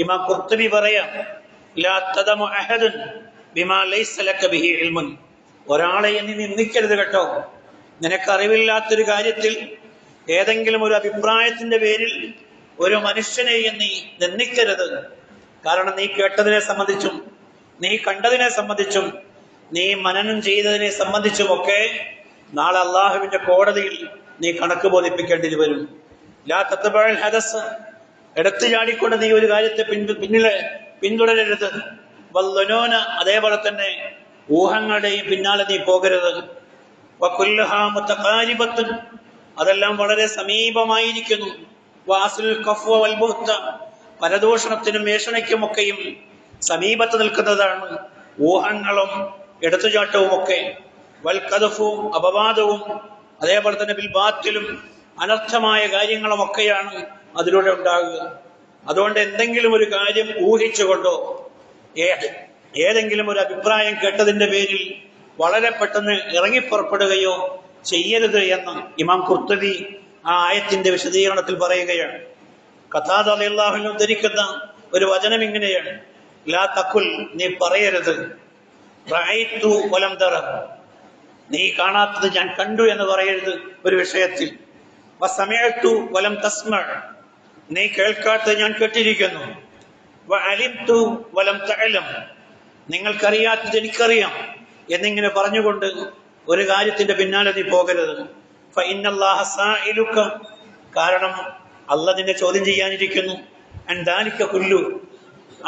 ഇമാം ഖുർത്തുബി പറയാം, ലാ തദമു അഹദൻ ബിമാ ലൈസ ലക ബിഹി ഇൽമുൻ, ഒരാളെ നീ നിന്ദിക്കരുത് കേട്ടോ. നിനക്കറിവില്ലാത്തൊരു കാര്യത്തിൽ ഏതെങ്കിലും ഒരു അഭിപ്രായത്തിന്റെ പേരിൽ ഒരു മനുഷ്യനെയും നീ നിന്ദിക്കരുത്. കാരണം നീ കേട്ടതിനെ സംബന്ധിച്ചും നീ കണ്ടതിനെ സംബന്ധിച്ചും നീ മനനം ചെയ്തതിനെ സംബന്ധിച്ചുമൊക്കെ നാളെ അള്ളാഹുവിന്റെ കോടതിയിൽ നീ കണക്ക് ബോധിപ്പിക്കേണ്ടി വരും. ലാ തത്ബഅൽ ഹദസ്, എടുത്തു ചാടിക്കൊണ്ട് നീ ഒരു കാര്യത്തെ പിന്തുടരരുത്. വല്ലുനൂന, അതേപോലെ തന്നെ ഊഹങ്ങളുടെയും പിന്നാലെ നീ പോകരുത്. വകുല്ലുഹാ മുതഖാരിബത്തുൻ, അതെല്ലാം വളരെ സമീപമായിരിക്കുന്നു. വാസുൽ ഖഫ്വ വൽ ബുഹ്ത, പരദൂഷണത്തിനും വേഷണയ്ക്കുമൊക്കെയും സമീപത്ത് നിൽക്കുന്നതാണ് ഊഹങ്ങളും എടുത്തുചാട്ടവും ഒക്കെ. വൽ ഖദഫും, അപവാദവും, അതേപോലെ തന്നെ ബിൽ ബാത്തിലും അനർത്ഥമായ കാര്യങ്ങളും ഒക്കെയാണ് അതിലൂടെ ഉണ്ടാകുക. അതുകൊണ്ട് എന്തെങ്കിലും ഒരു കാര്യം ഊഹിച്ചുകൊണ്ടോ ഏതെങ്കിലും ഒരു അഭിപ്രായം കേട്ടതിന്റെ പേരിൽ വളരെ പെട്ടെന്ന് ഇറങ്ങിപ്പുറപ്പെടുകയോ ചെയ്യരുത് എന്ന് ഇമാം ഖുർത്തുബി ആ ആയത്തിന്റെ വിശദീകരണത്തിൽ പറയുകയാണ്. ഖതാദ റളിയല്ലാഹു അൻഹു ഉദ്ധരിക്കുന്ന ഒരു വചനം ഇങ്ങനെയാണ്, ലാ തഖുൽ, നീ പറയരുത്, റഅയ്തു വലം തറ, നീ കാണാത്തത് ഞാൻ കണ്ടു എന്ന് പറയരുത് ഒരു വിഷയത്തിൽ. വസമഅതു വലം തസ്മഅ, നീ കേൾക്കാത്തത് ഞാൻ കേട്ടിരിക്കുന്നു. വഅലിംതു വലം തഅലം, നിങ്ങൾക്കറിയാത്തത് എനിക്കറിയാം. എന്നിങ്ങനെ പറഞ്ഞുകൊണ്ട് ഒരു കാര്യത്തിന്റെ പിന്നാലെ നീ പോകരുത്. ഫഇന്നല്ലാഹ സാഇലുക, കാരണം അള്ളാഹ് നിന്നെ ചോദ്യം ചെയ്യാനിരിക്കുന്നു. അൻദാലിക കുല്ലു,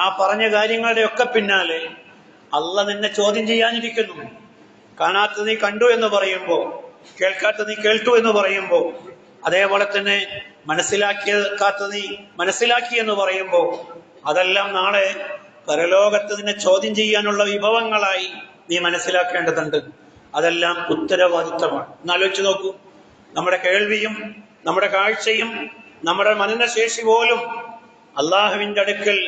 ആ പറഞ്ഞ കാര്യങ്ങളുടെ ഒക്കെ പിന്നാലെ അള്ളാഹ് നിന്നെ ചോദ്യം ചെയ്യാനിരിക്കുന്നു. കാണാത്ത നീ കണ്ടു എന്ന് പറയുമ്പോ, കേൾക്കാത്ത നീ കേൾട്ടു എന്ന് പറയുമ്പോ, അതേപോലെ തന്നെ മനസ്സിലാക്കാത്ത നീ മനസ്സിലാക്കി എന്ന് പറയുമ്പോ, അതെല്ലാം നാളെ പരലോകത്ത് നിന്നെ ചോദ്യം ചെയ്യാനുള്ള വിഭവങ്ങളായി നീ മനസ്സിലാക്കേണ്ടതുണ്ട്. അതെല്ലാം ഉത്തരവാദിത്തമാണ്. എന്നാലോചിച്ച് നോക്കൂ, നമ്മുടെ കേൾവിയും നമ്മുടെ കാഴ്ചയും നമ്മുടെ മനനശേഷി പോലും അള്ളാഹുവിന്റെ അടുക്കൽ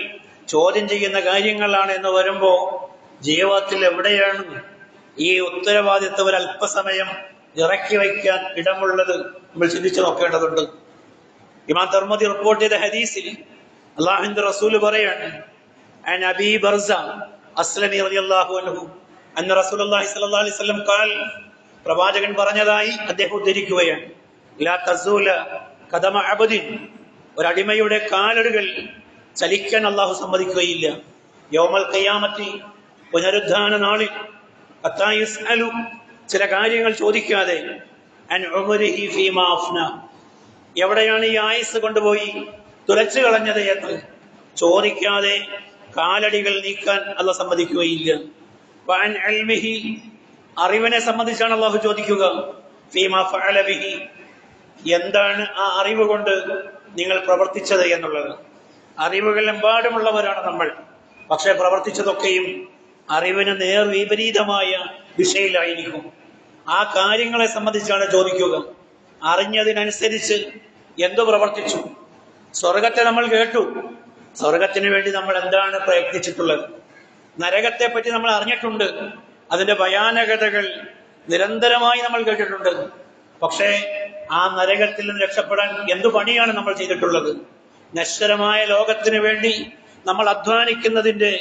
ചോദ്യം ചെയ്യുന്ന കാര്യങ്ങളാണ് എന്ന് വരുമ്പോ ജീവിതത്തിൽ എവിടെയാണ് ഈ ഉത്തരവാദിത്വം ഒരു അല്പസമയം ഇറക്കി വയ്ക്കാൻ ഇടമുള്ളത് നമ്മൾ ചിന്തിച്ചു നോക്കേണ്ടതുണ്ട്. ഇമാം തിർമിദി റിപ്പോർട്ട് ചെയ്ത ഹദീസിൽ അള്ളാഹുവിന്റെ റസൂൽ പറയാണ്, അൻ അബീ ബർസ അസ്ലമി റളിയല്ലാഹു അൻഹു അന്ന റസൂലുള്ളാഹി സ്വല്ലല്ലാഹു അലൈഹി വസല്ലം ഖാൽ, പ്രവാചകൻ പറഞ്ഞതായി അദ്ദേഹം ഉദ്ധരിക്കുകയാണ്, ലാ തസൂല ഖദമ അബ്ദിൻ, ഒരടിമയുടെ കാലടികൾ ചലിക്കാൻ അള്ളാഹു സമ്മതിക്കുകയില്ല. യൗമൽ ഖിയാമത്തി, പുനരുദ്ധാന നാളിൽ, ഹത്താ യുസ്അലു, ചില കാര്യങ്ങൾ ചോദിക്കാതെ, അൻ ഉമരിഹി ഫീമാ അഫ്ന, എവിടെയാണ് ഈ ആയുസ് കൊണ്ടുപോയി തുലച്ചു കളഞ്ഞത് എന്ന് ചോദിക്കാതെ കാലടികൾ നീക്കാൻ അള്ളാഹ് സമ്മതിക്കുകയില്ല. വഅൻ ഇൽമിഹി, അറിവിനെ സംബന്ധിച്ചാണ് അള്ളാഹു ചോദിക്കുക. ഫീമാ ഫഅല ബിഹി, എന്താണ് ആ അറിവ് കൊണ്ട് നിങ്ങൾ പ്രവർത്തിച്ചത് എന്നുള്ളത്. അറിവുകൾ എമ്പാടുമുള്ളവരാണ് നമ്മൾ, പക്ഷെ പ്രവർത്തിച്ചതൊക്കെയും അറിവിന് നേർ വിപരീതമായ ദിശയിലായിരിക്കും. ആ കാര്യങ്ങളെ സംബന്ധിച്ചാണ് ചോദിക്കുക. അറിഞ്ഞതിനനുസരിച്ച് എന്തു പ്രവർത്തിച്ചു? സ്വർഗത്തെ നമ്മൾ കേട്ടു, സ്വർഗത്തിന് വേണ്ടി നമ്മൾ എന്താണ് പ്രയത്നിച്ചിട്ടുള്ളത്? നരകത്തെ പറ്റി നമ്മൾ അറിഞ്ഞിട്ടുണ്ട്, അതിന്റെ ഭയാനകതകൾ നിരന്തരമായി നമ്മൾ കേട്ടിട്ടുണ്ട്. പക്ഷേ ആ നരകത്തിൽ നിന്ന് രക്ഷപ്പെടാൻ എന്തു പണിയാണ് നമ്മൾ ചെയ്തിട്ടുള്ളത്? നശ്വരമായ ലോകത്തിന് വേണ്ടി നമ്മൾ അധ്വാനിക്കുന്നതിന്റെ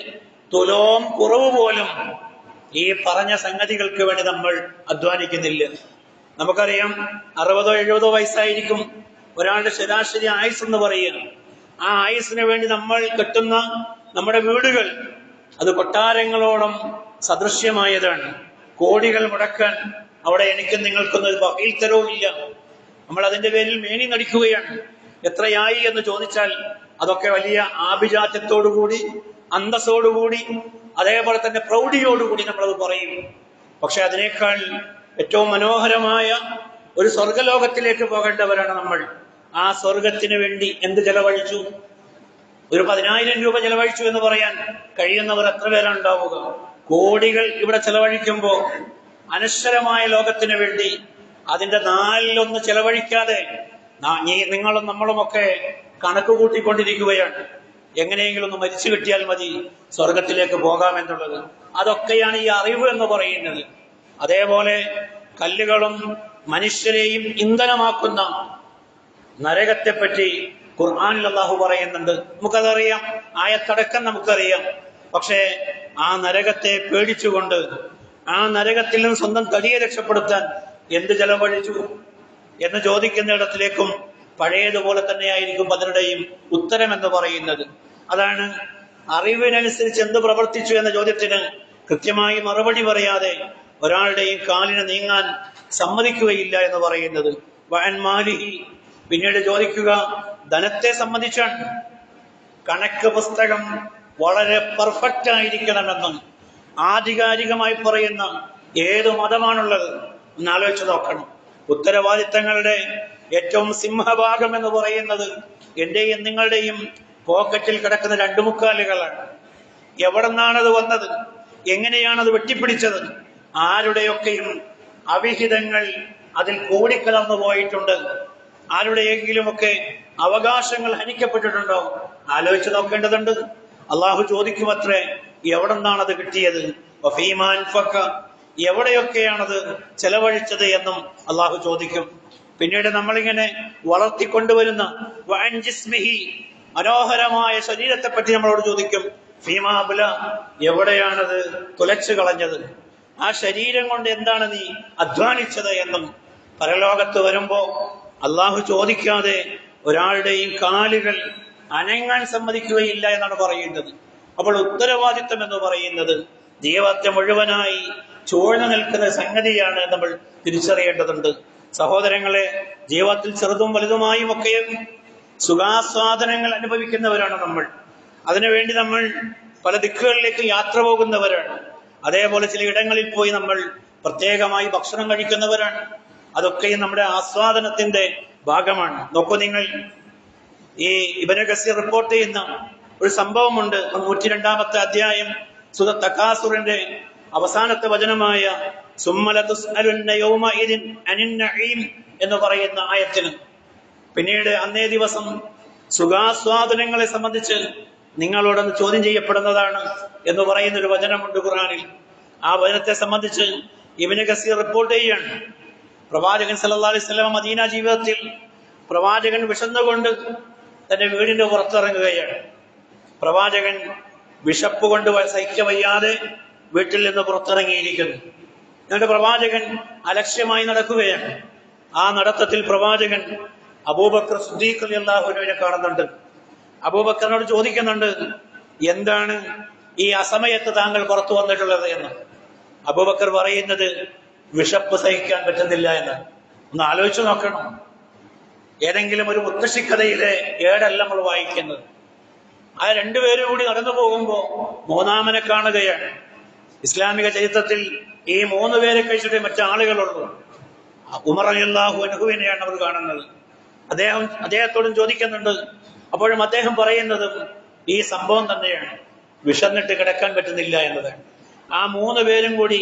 തുലോം കുറവ് പോലും ഈ പറഞ്ഞ സംഗതികൾക്ക് വേണ്ടി നമ്മൾ അധ്വാനിക്കുന്നില്ല. നമുക്കറിയാം, 60-70 വയസ്സായിരിക്കും ഒരാളുടെ ശരാശരി ആയുസ് എന്ന് പറയുക. ആ ആയുസിന് വേണ്ടി നമ്മൾ കെട്ടുന്ന നമ്മുടെ വീടുകൾ അത് കൊട്ടാരങ്ങളോളം സദൃശ്യമായതാണ്. കോടികൾ മുടക്കാൻ അവിടെ എനിക്കും നിങ്ങൾക്കൊന്നും ഒരു വകയിൽ തരവുമില്ല. നമ്മൾ അതിന്റെ പേരിൽ മേനി നടിക്കുകയാണ്. എത്രയായി എന്ന് ചോദിച്ചാൽ അതൊക്കെ വലിയ ആഭിജാത്യത്തോടുകൂടി, അന്തസ്സോടുകൂടി, അതേപോലെ തന്നെ പ്രൗഢിയോടുകൂടി നമ്മളത് പറയും. പക്ഷെ അതിനേക്കാൾ ഏറ്റവും മനോഹരമായ ഒരു സ്വർഗലോകത്തിലേക്ക് പോകേണ്ടവരാണ് നമ്മൾ. ആ സ്വർഗത്തിന് വേണ്ടി എന്ത് ചെലവഴിച്ചു? ഒരു 10,000 രൂപ ചെലവഴിച്ചു എന്ന് പറയാൻ കഴിയുന്നവർ എത്ര പേരാണ് ഉണ്ടാവുക? കോടികൾ ഇവിടെ ചെലവഴിക്കുമ്പോ അനശ്വരമായ ലോകത്തിന് വേണ്ടി അതിന്റെ 4/1 ചെലവഴിക്കാതെ നിങ്ങളും നമ്മളുമൊക്കെ കണക്ക് കൂട്ടിക്കൊണ്ടിരിക്കുകയാണ്. എങ്ങനെയെങ്കിലും ഒന്ന് മരിച്ചു കിട്ടിയാൽ മതി സ്വർഗത്തിലേക്ക് പോകാമെന്നുള്ളത്. അതൊക്കെയാണ് ഈ അറിവ് എന്ന് പറയുന്നത്. അതേപോലെ കല്ലുകളും മനുഷ്യരെയും ഇന്ധനമാക്കുന്ന നരകത്തെപ്പറ്റി ഖുർആനിൽ അല്ലാഹു പറയുന്നുണ്ട്. നമുക്കതറിയാം, ആയത്തടക്കം നമുക്കറിയാം. പക്ഷേ ആ നരകത്തെ പേടിച്ചുകൊണ്ട്, ആ നരകത്തിൽ നിന്ന് സ്വന്തം തടിയെ രക്ഷപ്പെടുത്താൻ എന്ത് ചെലവഴിച്ചു എന്ന് ചോദിക്കുന്നിടത്തിലേക്കും പഴയതുപോലെ തന്നെയായിരിക്കും പലരുടെയും ഉത്തരം എന്ന് പറയുന്നത്. അതാണ് അറിവിനനുസരിച്ച് എന്ത് പ്രവർത്തിച്ചു എന്ന ചോദ്യത്തിന് കൃത്യമായി മറുപടി പറയാതെ ഒരാളുടെയും കാലിന് നീങ്ങാൻ സമ്മതിക്കുകയില്ല എന്ന് പറയുന്നത്. വഅൻ മാലിഹി, പിന്നീട് ചോദിക്കുക ധനത്തെ സംബന്ധിച്ചാണ്. കണക്ക് പുസ്തകം വളരെ പെർഫെക്റ്റ് ആയിരിക്കണമെന്നും ആധികാരികമായി പറയുന്ന ഏത് മതമാണുള്ളത് എന്നാലോചിച്ച് നോക്കണം. ഉത്തരവാദിത്തങ്ങളുടെ ഏറ്റവും സിംഹഭാഗം എന്ന് പറയുന്നത് എന്റെയും നിങ്ങളുടെയും പോക്കറ്റിൽ കിടക്കുന്ന 2 മുക്കാലുകളാണ്. എവിടെ നിന്നാണത് വന്നത്? എങ്ങനെയാണത് വെട്ടിപ്പിടിച്ചത്? ആരുടെയൊക്കെയും അവിഹിതങ്ങൾ അതിൽ കൂടിക്കലർന്നു പോയിട്ടുണ്ട്. ആരുടെയെങ്കിലുമൊക്കെ അവകാശങ്ങൾ ഹനിക്കപ്പെട്ടിട്ടുണ്ടോ? ആലോചിച്ച് നോക്കേണ്ടതുണ്ട്. അള്ളാഹു ചോദിക്കുമത്രേ, എവിടെ നിന്നാണത് കിട്ടിയത്? വഫീമാൻ ഫക്ക, എവിടെയൊക്കെയാണത് ചെലവഴിച്ചത് എന്നും അള്ളാഹു ചോദിക്കും. പിന്നീട് നമ്മളിങ്ങനെ വളർത്തിക്കൊണ്ടുവരുന്ന വഅൻ ജിസ്മിഹി, മനോഹരമായ ശരീരത്തെ പറ്റി നമ്മളോട് ചോദിക്കും. ഫീമാബുല, എവിടെയാണത് തുലച്ചു കളഞ്ഞത്? ആ ശരീരം കൊണ്ട് എന്താണ് നീ അധ്വാനിച്ചത് എന്നും പരലോകത്ത് വരുമ്പോ അള്ളാഹു ചോദിക്കാതെ ഒരാളുടെയും കാലുകൾ അനങ്ങാൻ സമ്മതിക്കുകയില്ല എന്നാണ് പറയുന്നത്. അപ്പോൾ ഉത്തരവാദിത്വം എന്ന് പറയുന്നത് ജീവിതത്തെ മുഴുവനായി ചൂഴ്ന്നു നിൽക്കുന്ന സംഗതിയാണ് നമ്മൾ തിരിച്ചറിയേണ്ടതുണ്ട്. സഹോദരങ്ങളെ, ജീവിതത്തിൽ ചെറുതും വലുതുമായും ഒക്കെ സുഖാസ്വാദനങ്ങൾ അനുഭവിക്കുന്നവരാണ് നമ്മൾ. അതിനുവേണ്ടി നമ്മൾ പല ദിക്കുകളിലേക്ക് യാത്ര പോകുന്നവരാണ്. അതേപോലെ ചില ഇടങ്ങളിൽ പോയി നമ്മൾ പ്രത്യേകമായി ഭക്ഷണം കഴിക്കുന്നവരാണ്. അതൊക്കെയും നമ്മുടെ ആസ്വാദനത്തിന്റെ ഭാഗമാണ്. നോക്കൂ നിങ്ങൾ, ഈ ഇബ്നു കസീർ റിപ്പോർട്ട് ചെയ്യുന്ന ഒരു സംഭവമുണ്ട്. 102-ാമത്തെ അധ്യായം സൂറത്ത് തകാസുറിന്റെ അവസാനത്തെ വചനമായ സുമ്മ ലതുസ്അലുന്ന യൗമഇദിൻ അനിൻ നഈം എന്ന് പറയുന്ന ആയത്തിന് പിന്നീട് അന്നേ ദിവസം സുഖാസ്വാദനങ്ങളെ സംബന്ധിച്ച് നിങ്ങളോടൊന്ന് ചോദ്യം ചെയ്യപ്പെടുന്നതാണ് എന്ന് പറയുന്ന ഒരു വചനമുണ്ട് ഖുർആനിൽ. ആ വചനത്തെ സംബന്ധിച്ച് ഇബ്നു കസീർ റിപ്പോർട്ട് ചെയ്യാണ്, പ്രവാചകൻ സല്ലല്ലാഹു അലൈഹി വസല്ലം മദീന ജീവിതത്തിൽ പ്രവാചകൻ വിശന്നുകൊണ്ട് തന്റെ വീടിന്റെ പുറത്തിറങ്ങുകയാണ്. പ്രവാചകൻ വിശപ്പ് കൊണ്ട് സഹിക്കവയ്യാതെ വീട്ടിൽ നിന്ന് പുറത്തിറങ്ങിയിരിക്കുന്നു. എന്നിട്ട് പ്രവാചകൻ അലക്ഷ്യമായി നടക്കുകയാണ്. ആ നടത്തത്തിൽ പ്രവാചകൻ അബൂബക്കർ സിദ്ദീഖ് റളിയല്ലാഹു അൻഹുവിനെ കാണുന്നുണ്ട്. അബൂബക്കറിനോട് ചോദിക്കുന്നുണ്ട്, എന്താണ് ഈ അസമയത്ത് താങ്കൾ പുറത്തു വന്നിട്ടുള്ളത് എന്ന്. അബൂബക്കർ പറയുന്നത്, വിശപ്പ് സഹിക്കാൻ പറ്റുന്നില്ല എന്ന്. ഒന്ന് ആലോചിച്ചു നോക്കണം. ഏതെങ്കിലും ഒരു മുത്തശ്ശിക്കഥയിലെ ഏടല്ല നമ്മൾ വായിക്കുന്നത്. ആ രണ്ടുപേരും കൂടി നടന്നു പോകുമ്പോൾ മൂന്നാമനെ കാണുകയാണ്. ഇസ്ലാമിക ചരിത്രത്തിൽ ഈ 3 പേരെ കഴിച്ചിട്ടേ മറ്റാളുകളുള്ളൂ. ഉമർ റളിയല്ലാഹു അൻഹുവിനെയാണ് അവർ കാണുന്നത്. അദ്ദേഹത്തോടും ചോദിക്കുന്നുണ്ട്. അപ്പോഴും അദ്ദേഹം പറയുന്നത് ഈ സംഭവം തന്നെയാണ്, വിശന്നിട്ട് കിടക്കാൻ പറ്റുന്നില്ല എന്നതാണ്. ആ 3 പേരും കൂടി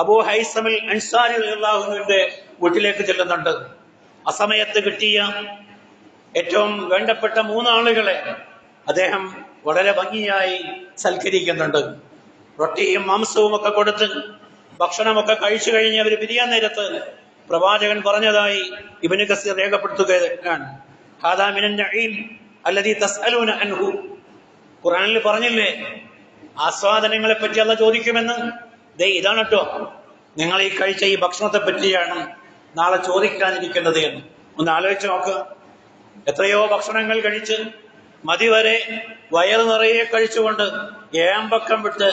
അബൂ ഹൈസമിൽ അൻസാരി റളിയല്ലാഹു അൻഹുവിന്റെ വീട്ടിലേക്ക് ചെല്ലുന്നുണ്ട്. അസമയത്ത് കിട്ടിയ ഏറ്റവും വേണ്ടപ്പെട്ട 3 ആളുകളെ അദ്ദേഹം വളരെ ഭംഗിയായി സൽക്കരിക്കുന്നുണ്ട്. റൊട്ടിയും മാംസവും ഒക്കെ കൊടുത്ത് ഭക്ഷണമൊക്കെ കഴിച്ചു കഴിഞ്ഞ് അവർ പിരിയാൻ നേരത്ത് പ്രവാചകൻ പറഞ്ഞതായി ഇബ്നു കസീർ രേഖപ്പെടുത്തുകയാണ്, ഹാദാ മിനൻ നഈം അല്ലദീ തസ്അലൂന അൻഹു. ഖുർആനിൽ പറഞ്ഞില്ലേ ആസ്വാദനങ്ങളെ പറ്റി അല്ലാഹ് ചോദിക്കുമെന്ന്. ദേ ഇതാണ് കേട്ടോ, നിങ്ങൾ ഈ കഴിച്ച ഈ ഭക്ഷണത്തെ പറ്റിയാണ് നാളെ ചോദിക്കാനിരിക്കുന്നത് എന്ന്. ഒന്ന് ആലോചിച്ച് നോക്കുക. എത്രയോ ഭക്ഷണങ്ങൾ കഴിച്ച് മതി വരെ വയറ് നിറയെ കഴിച്ചുകൊണ്ട് ഏമ്പക്കം വിട്ട്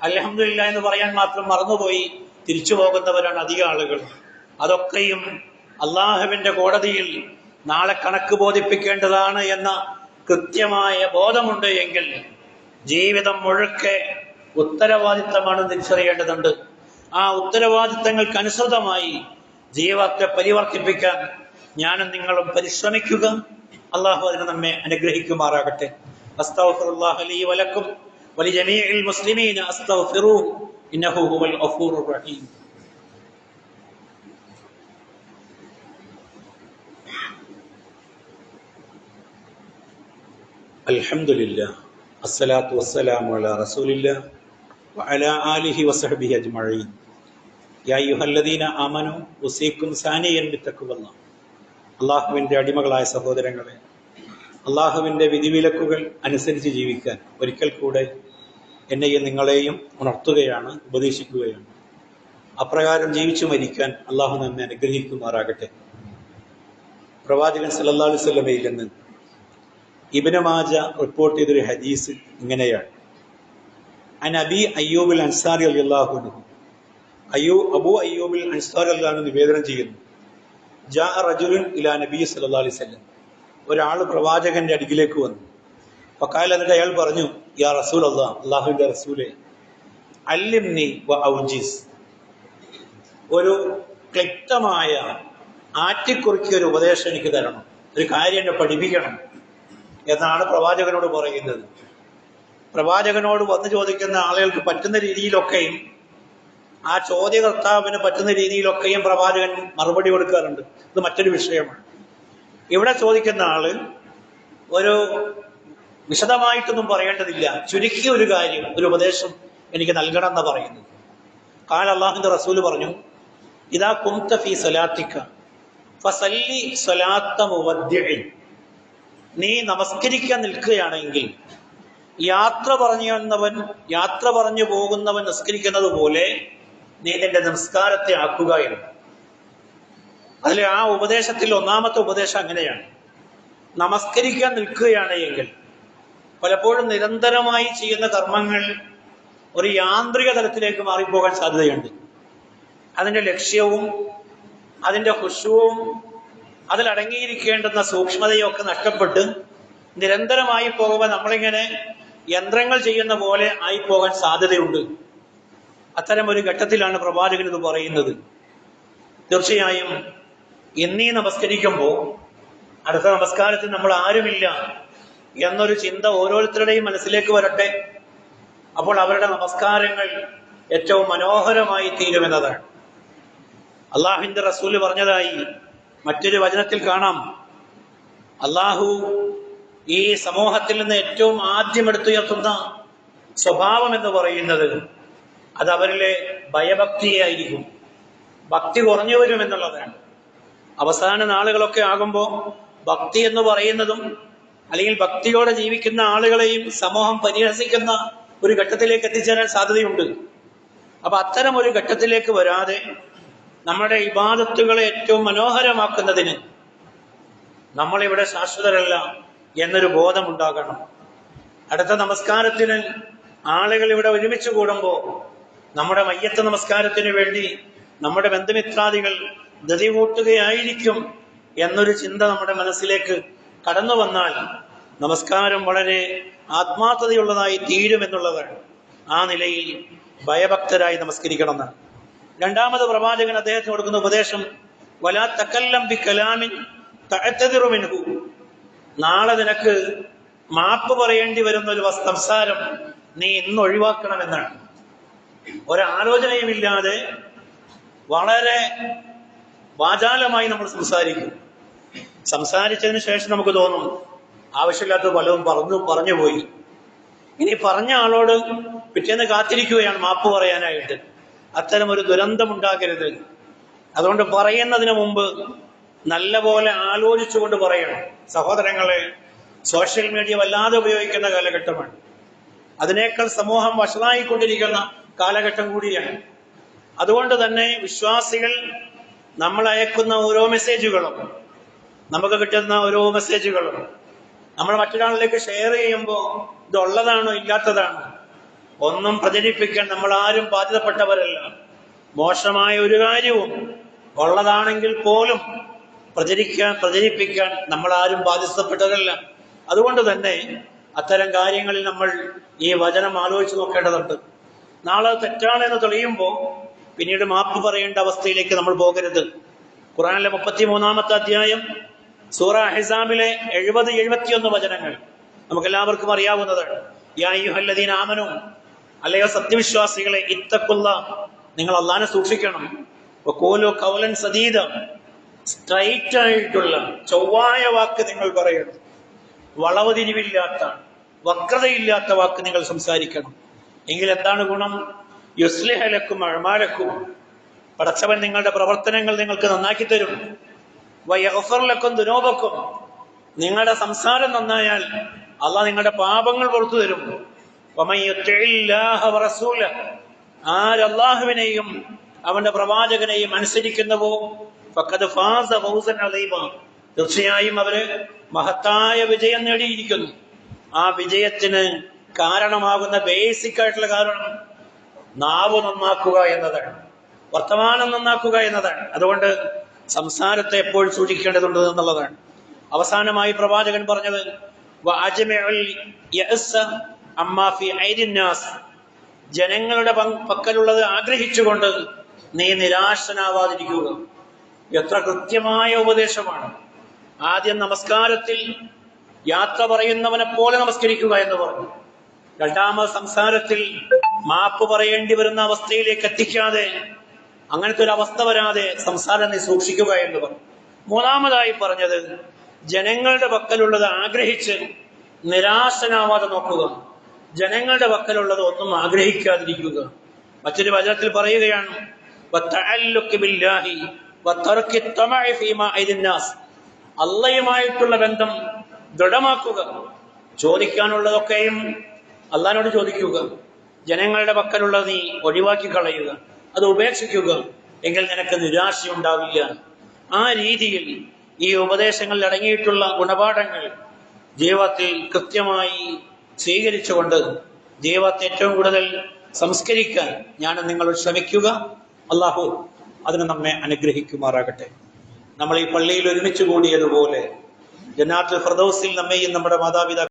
അൽഹംദുലില്ലാ എന്ന് പറയാൻ മാത്രം മറന്നുപോയി തിരിച്ചു പോകുന്നവരാണ് അധികം ആളുകൾ. അതൊക്കെയും അള്ളാഹുവിന്റെ കോടതിയിൽ നാളെ കണക്ക് ബോധിപ്പിക്കേണ്ടതാണ് എന്ന കൃത്യമായ ബോധമുണ്ട് എങ്കിൽ ജീവിതം മുഴുക്കെ ഉത്തരവാദിത്തമാണ് തിരിച്ചറിയേണ്ടതുണ്ട്. ആ ഉത്തരവാദിത്തങ്ങൾക്കനുസൃതമായി ജീവിതത്തെ പരിവർത്തിപ്പിക്കാൻ ഞാനും നിങ്ങളും പരിശ്രമിക്കുക. അള്ളാഹു അതിന് നമ്മെ അനുഗ്രഹിക്കുമാറാകട്ടെ. അസ്തഗ്ഫിറുല്ലാഹ ലീ വലക്കും വലിജമീഇൽ മുസ്ലിമീന അസ്തഗ്ഫിറൂഹു ഇന്നഹു ഹുവൽ ഗഫൂറുർ റഹീം. അൽഹംദുലില്ലാഹ് അസ്സലാത്തു വസ്സലാമു അലാ റസൂലില്ലാഹ് വഅലാ ആലിഹി വസഹ്ബിഹി അജ്മഈൻ. യാ അയ്യുഹല്ലദീന ആമനൂ ഉസീക്കും സാനിയൻ ബിത്തഖ്വല്ലാഹ്. അള്ളാഹുവിൻ്റെ അടിമകളായ സഹോദരങ്ങളെ, അള്ളാഹുവിൻ്റെ വിധിവിലക്കുകൾ അനുസരിച്ച് ജീവിക്കാൻ ഒരിക്കൽ കൂടെ എന്നെയും നിങ്ങളെയും ഉണർത്തുകയാണ്, ഉപദേശിക്കുകയാണ്. അപ്രകാരം ജീവിച്ചു മരിക്കാൻ അള്ളാഹു നമ്മെ അനുഗ്രഹിക്കുമാറാകട്ടെ. പ്രവാചകൻ സല്ലല്ലാഹു അലൈഹി വസല്ലമയിൽ നിന്ന് ഇബ്നു മാജ റിപ്പോർട്ട് ചെയ്തൊരു ഹദീസ് ഇങ്ങനെയാണ്. അൻ അബി അയ്യൂബിൽ അൻസാരി റളിയല്ലാഹു അൻഹു, അബൂ അയ്യൂബിൽ അൻസാരി റളിയല്ലാഹു അൻഹു നിവേദനം ചെയ്യുന്നു, ജാ റജുലുൻ ഇലാ നബി സല്ലല്ലാഹു അലൈഹി വസല്ലം. ഒരാൾ പ്രവാചകന്റെ അടുക്കിലേക്ക് വന്നു. ഫഖാല, എന്നിട്ട് അയാൾ പറഞ്ഞു, യാ റസൂലല്ലാഹ്, അല്ലാഹുവിന്റെ റസൂലേ, അല്ലിംനി വ ഔജിസ്. ഒരു ക്ലിപ്തമായ ആറ്റിക്കുറിക്കിയ ഒരു ഉപദേശം എനിക്ക് തരണം, ഒരു കാര്യം എന്നെ പഠിപ്പിക്കണം എന്നാണ് പ്രവാചകനോട് പറയുന്നത്. പ്രവാചകനോട് വന്ന് ചോദിക്കുന്ന ആളുകൾക്ക് പറ്റുന്ന രീതിയിലൊക്കെയും ആ ചോദ്യകർത്താവിന് പറ്റുന്ന രീതിയിലൊക്കെയും പ്രവാചകൻ മറുപടി കൊടുക്കാറുണ്ട്. ഇത് മറ്റൊരു വിഷയമാണ്. ഇവിടെ ചോദിക്കുന്ന ആള് ഒരു വിശദമായിട്ടൊന്നും പറയേണ്ടതില്ല, ചുരുക്കിയ ഒരു കാര്യം, ഒരു ഉപദേശം എനിക്ക് നൽകണം എന്ന് പറയുന്നത്. കാല അല്ലാഹുവിന്റെ റസൂല് പറഞ്ഞു, ഇദാ കുംത ഫീ സ്വലാത്തിക ഫസല്ലി സ്വലാത്ത മുവദ്ദിഇൻ. നീ നമസ്കരിക്കാൻ നിൽക്കുകയാണെങ്കിൽ യാത്ര പറഞ്ഞു പോകുന്നവൻ നിസ്കരിക്കുന്നത് പോലെ നീ നിന്റെ നമസ്കാരത്തെ ആക്കുക എന്ന്. അതിൽ ആ ഉപദേശത്തിൽ ഒന്നാമത്തെ ഉപദേശം അങ്ങനെയാണ്. നമസ്കരിക്കാൻ നിൽക്കുകയാണ് എങ്കിൽ പലപ്പോഴും നിരന്തരമായി ചെയ്യുന്ന കർമ്മങ്ങൾ ഒരു യാന്ത്രിക തലത്തിലേക്ക് മാറിപ്പോകാൻ സാധ്യതയുണ്ട്. അതിൻ്റെ ലക്ഷ്യവും അതിൻ്റെ ഹുശൂവും അതിലടങ്ങിയിരിക്കേണ്ടുന്ന സൂക്ഷ്മതയും ഒക്കെ നഷ്ടപ്പെട്ട് നിരന്തരമായി പോകുമ്പോൾ നമ്മളിങ്ങനെ യന്ത്രങ്ങൾ ചെയ്യുന്ന പോലെ ആയി പോകാൻ സാധ്യതയുണ്ട്. അത്തരം ഒരു ഘട്ടത്തിലാണ് പ്രവാചകൻ ഇത് പറയുന്നത്. തീർച്ചയായും ഇന്നീ നമസ്കരിക്കുമ്പോൾ അടുത്ത നമസ്കാരത്തിൽ നമ്മൾ ആരുമില്ല എന്നൊരു ചിന്ത ഓരോരുത്തരുടെയും മനസ്സിലേക്ക് വരട്ടെ. അപ്പോൾ അവരുടെ നമസ്കാരങ്ങൾ ഏറ്റവും മനോഹരമായി തീരുമെന്നതാണ്. അള്ളാഹുവിന്റെ റസൂല് പറഞ്ഞതായി മറ്റൊരു വചനത്തിൽ കാണാം. അള്ളാഹു ഈ സമൂഹത്തിൽ നിന്ന് ഏറ്റവും ആദ്യം എടുത്തുയർത്തുന്ന സ്വഭാവം എന്ന് പറയുന്നത് അത് അവരിലെ ഭയഭക്തിയായിരിക്കും. ഭക്തി കുറഞ്ഞു വരും എന്നുള്ളതാണ്. അവസാന നാളുകളൊക്കെ ആകുമ്പോൾ ഭക്തി എന്ന് പറയുന്നതും അല്ലെങ്കിൽ ഭക്തിയോടെ ജീവിക്കുന്ന ആളുകളെയും സമൂഹം പരിഹസിക്കുന്ന ഒരു ഘട്ടത്തിലേക്ക് എത്തിച്ചേരാൻ സാധ്യതയുണ്ട്. അപ്പൊ അത്തരം ഒരു ഘട്ടത്തിലേക്ക് വരാതെ നമ്മുടെ ഇബാദത്തുകളെ ഏറ്റവും മനോഹരമാക്കുന്നതിന് നമ്മളിവിടെ ശാശ്വതരല്ല എന്നൊരു ബോധമുണ്ടാകണം. അടുത്ത നമസ്കാരത്തിന് ആളുകൾ ഇവിടെ ഒരുമിച്ച് കൂടുമ്പോൾ നമ്മുടെ മയ്യത്ത് നമസ്കാരത്തിന് വേണ്ടി നമ്മുടെ ബന്ധുമിത്രാദികൾ ധൃതി കൂട്ടുകയായിരിക്കും എന്നൊരു ചിന്ത നമ്മുടെ മനസ്സിലേക്ക് കടന്നു വന്നാൽ നമസ്കാരം വളരെ ആത്മാർത്ഥതയുള്ളതായി തീരുമെന്നുള്ളതാണ്. ആ നിലയിൽ ഭയഭക്തരായി നമസ്കരിക്കണം എന്നാണ്. രണ്ടാമത് പ്രവാചകൻ അദ്ദേഹത്തിന് കൊടുക്കുന്ന ഉപദേശം വലാ തകല്ലം ബി കലാമിൻ തഅതദിറു മിൻഹു. നാളെ നിനക്ക് മാപ്പ് പറയേണ്ടി വരുന്ന ഒരു സംസാരം നീ ഇന്ന് ഒഴിവാക്കണമെന്നാണ്. ഒരാലോചനയുമില്ലാതെ വളരെ വാചാലമായി നമ്മൾ സംസാരിച്ചതിന് ശേഷം നമുക്ക് തോന്നും ആവശ്യമില്ലാത്ത പലതും പറഞ്ഞുപോയി. ഇനി പറഞ്ഞ ആളോട് പിറ്റേന്ന് കാത്തിരിക്കുകയാണ് മാപ്പ് പറയാനായിട്ട്. അത്തരം ഒരു ദുരന്തം ഉണ്ടാകരുത്. അതുകൊണ്ട് പറയുന്നതിന് മുമ്പ് നല്ലപോലെ ആലോചിച്ചുകൊണ്ട് പറയണം. സഹോദരങ്ങളെ, സോഷ്യൽ മീഡിയ വല്ലാതെ ഉപയോഗിക്കുന്ന കാലഘട്ടമാണ്. അതിനേക്കാൾ സമൂഹം വഷളായിക്കൊണ്ടിരിക്കുന്ന കാലഘട്ടം കൂടിയാണ്. അതുകൊണ്ട് തന്നെ വിശ്വാസികൾ നമ്മൾ അയക്കുന്ന ഓരോ മെസ്സേജുകളും, നമുക്ക് കിട്ടുന്ന ഓരോ മെസ്സേജുകളും നമ്മൾ മറ്റൊരാളിലേക്ക് ഷെയർ ചെയ്യുമ്പോൾ ഇതുള്ളതാണോ ഇല്ലാത്തതാണോ ഒന്നും പ്രചരിപ്പിക്കാൻ നമ്മൾ ആരും ബാധ്യതപ്പെട്ടവരല്ല. മോശമായ ഒരു കാര്യവും ഉള്ളതാണെങ്കിൽ പോലും പ്രചരിപ്പിക്കാൻ നമ്മൾ ആരും ബാധ്യതപ്പെട്ടതല്ല. അതുകൊണ്ട് തന്നെ അത്തരം കാര്യങ്ങളിൽ നമ്മൾ ഈ വചനം ആലോചിച്ച് നോക്കേണ്ടതുണ്ട്. നാളെ തെറ്റാണെന്ന് തെളിയുമ്പോൾ പിന്നീട് മാപ്പ് പറയേണ്ട അവസ്ഥയിലേക്ക് നമ്മൾ പോകരുത്. ഖുർആനിലെ 33-ാമത്തെ അധ്യായം സൂറ അഹ്സാബിലെ 70-71 വചനങ്ങൾ നമുക്കെല്ലാവർക്കും അറിയാവുന്നതാണ്. യാ അയ്യുഹല്ലദീന ആമനൂ, അല്ലയോ സത്യവിശ്വാസികളെ, ഇത്തഖുല്ലാഹ്, നിങ്ങൾ അല്ലാഹനെ സൂക്ഷിക്കണം. വഖൂലു ഖൗലൻ സദീദ, സ്ട്രൈറ്റ് ആയിട്ടുള്ള ചൊവ്വായ വാക്ക് നിങ്ങൾ പറയണം. വളവ് തിരിവില്ലാത്ത വക്രതയില്ലാത്ത വാക്ക് നിങ്ങൾ സംസാരിക്കണം. എങ്കിൽ എന്താണ് ഗുണം? യുസ്ലിഹ ലക്കും അഅ്മാലക്കും, പടച്ചവൻ നിങ്ങളുടെ പ്രവർത്തനങ്ങൾ നിങ്ങൾക്ക് നന്നാക്കി തരും. വയഗ്ഫിർ ലക്കും ദുനൂബക്കും, നിങ്ങളുടെ സംസാരം നന്നായാൽ അള്ളാഹ് നിങ്ങളുടെ പാപങ്ങൾ പുറത്തു തരും. വമൻ യുതിഇല്ലാഹ വറസൂലഹു, ആരല്ലാഹുവിനെയും അവന്റെ പ്രവാചകനെയും അനുസരിക്കുന്നുവോ ഫഖദ് ഫാസ ഫൗസൻ അളീമ, തീർച്ചയായും അവര് മഹത്തായ വിജയം നേടിയിരിക്കുന്നു. ആ വിജയത്തിന് കാരണമാകുന്ന ബേസിക് ആയിട്ടുള്ള കാരണം നാവ് നന്നാക്കുക എന്നതാണ്, വർത്തമാനം നന്നാക്കുക എന്നതാണ്. അതുകൊണ്ട് സംസാരത്തെ എപ്പോഴും സൂക്ഷിക്കേണ്ടതുണ്ട് എന്നുള്ളതാണ്. അവസാനമായി പ്രവാചകൻ പറഞ്ഞത് ജനങ്ങളുടെ പക്കലുള്ളത് ആഗ്രഹിച്ചുകൊണ്ട് നീ നിരാശനാവാതിരിക്കുക. എത്ര കൃത്യമായ ഉപദേശമാണ്. ആദ്യം നമസ്കാരത്തിൽ യാത്ര പറയുന്നവനെ പോലെ നമസ്കരിക്കുക എന്ന് പറഞ്ഞു. രണ്ടാമത് സംസാരത്തിൽ മാപ്പ് പറയേണ്ടി വരുന്ന അവസ്ഥയിലേക്ക് എത്തിക്കാതെ, അങ്ങനത്തെ ഒരു അവസ്ഥ വരാതെ സംസാരം നീ സൂക്ഷിക്കുക എന്ന് പറഞ്ഞു. മൂന്നാമതായി പറഞ്ഞത് ജനങ്ങളുടെ പക്കലുള്ളത് ആഗ്രഹിച്ച് നിരാശനാവാതെ നോക്കുക. ജനങ്ങളുടെ പക്കലുള്ളത് ഒന്നും ആഗ്രഹിക്കാതിരിക്കുക. മറ്റൊരു വചനത്തിൽ പറയുകയാണ് അള്ളയുമായിട്ടുള്ള ബന്ധം ദൃഢമാക്കുക. ചോദിക്കാനുള്ളതൊക്കെയും അള്ളാഹിനോട് ചോദിക്കുക. ജനങ്ങളുടെ പക്കലുള്ളത് നീ ഒഴിവാക്കി കളയുക, അത് ഉപേക്ഷിക്കുക. എങ്കിൽ നിനക്ക് നിരാശയുണ്ടാവില്ല. ആ രീതിയിൽ ഈ ഉപദേശങ്ങളിൽ അടങ്ങിയിട്ടുള്ള ഗുണപാഠങ്ങൾ ജീവിതത്തിൽ കൃത്യമായി സ്വീകരിച്ചുകൊണ്ട് ജീവിതത്തെ ഏറ്റവും കൂടുതൽ സംസ്കരിക്കാൻ ഞാൻ നിങ്ങളോട് ശ്രമിക്കുക. അള്ളാഹു അതിന് നമ്മെ അനുഗ്രഹിക്കുമാറാകട്ടെ. നമ്മൾ ഈ പള്ളിയിൽ ഒരുമിച്ച് കൂടിയതുപോലെ ജന്നാത്തുൽ ഫിർദൗസിൽ നമ്മെയും നമ്മുടെ മാതാപിതാക്കൾ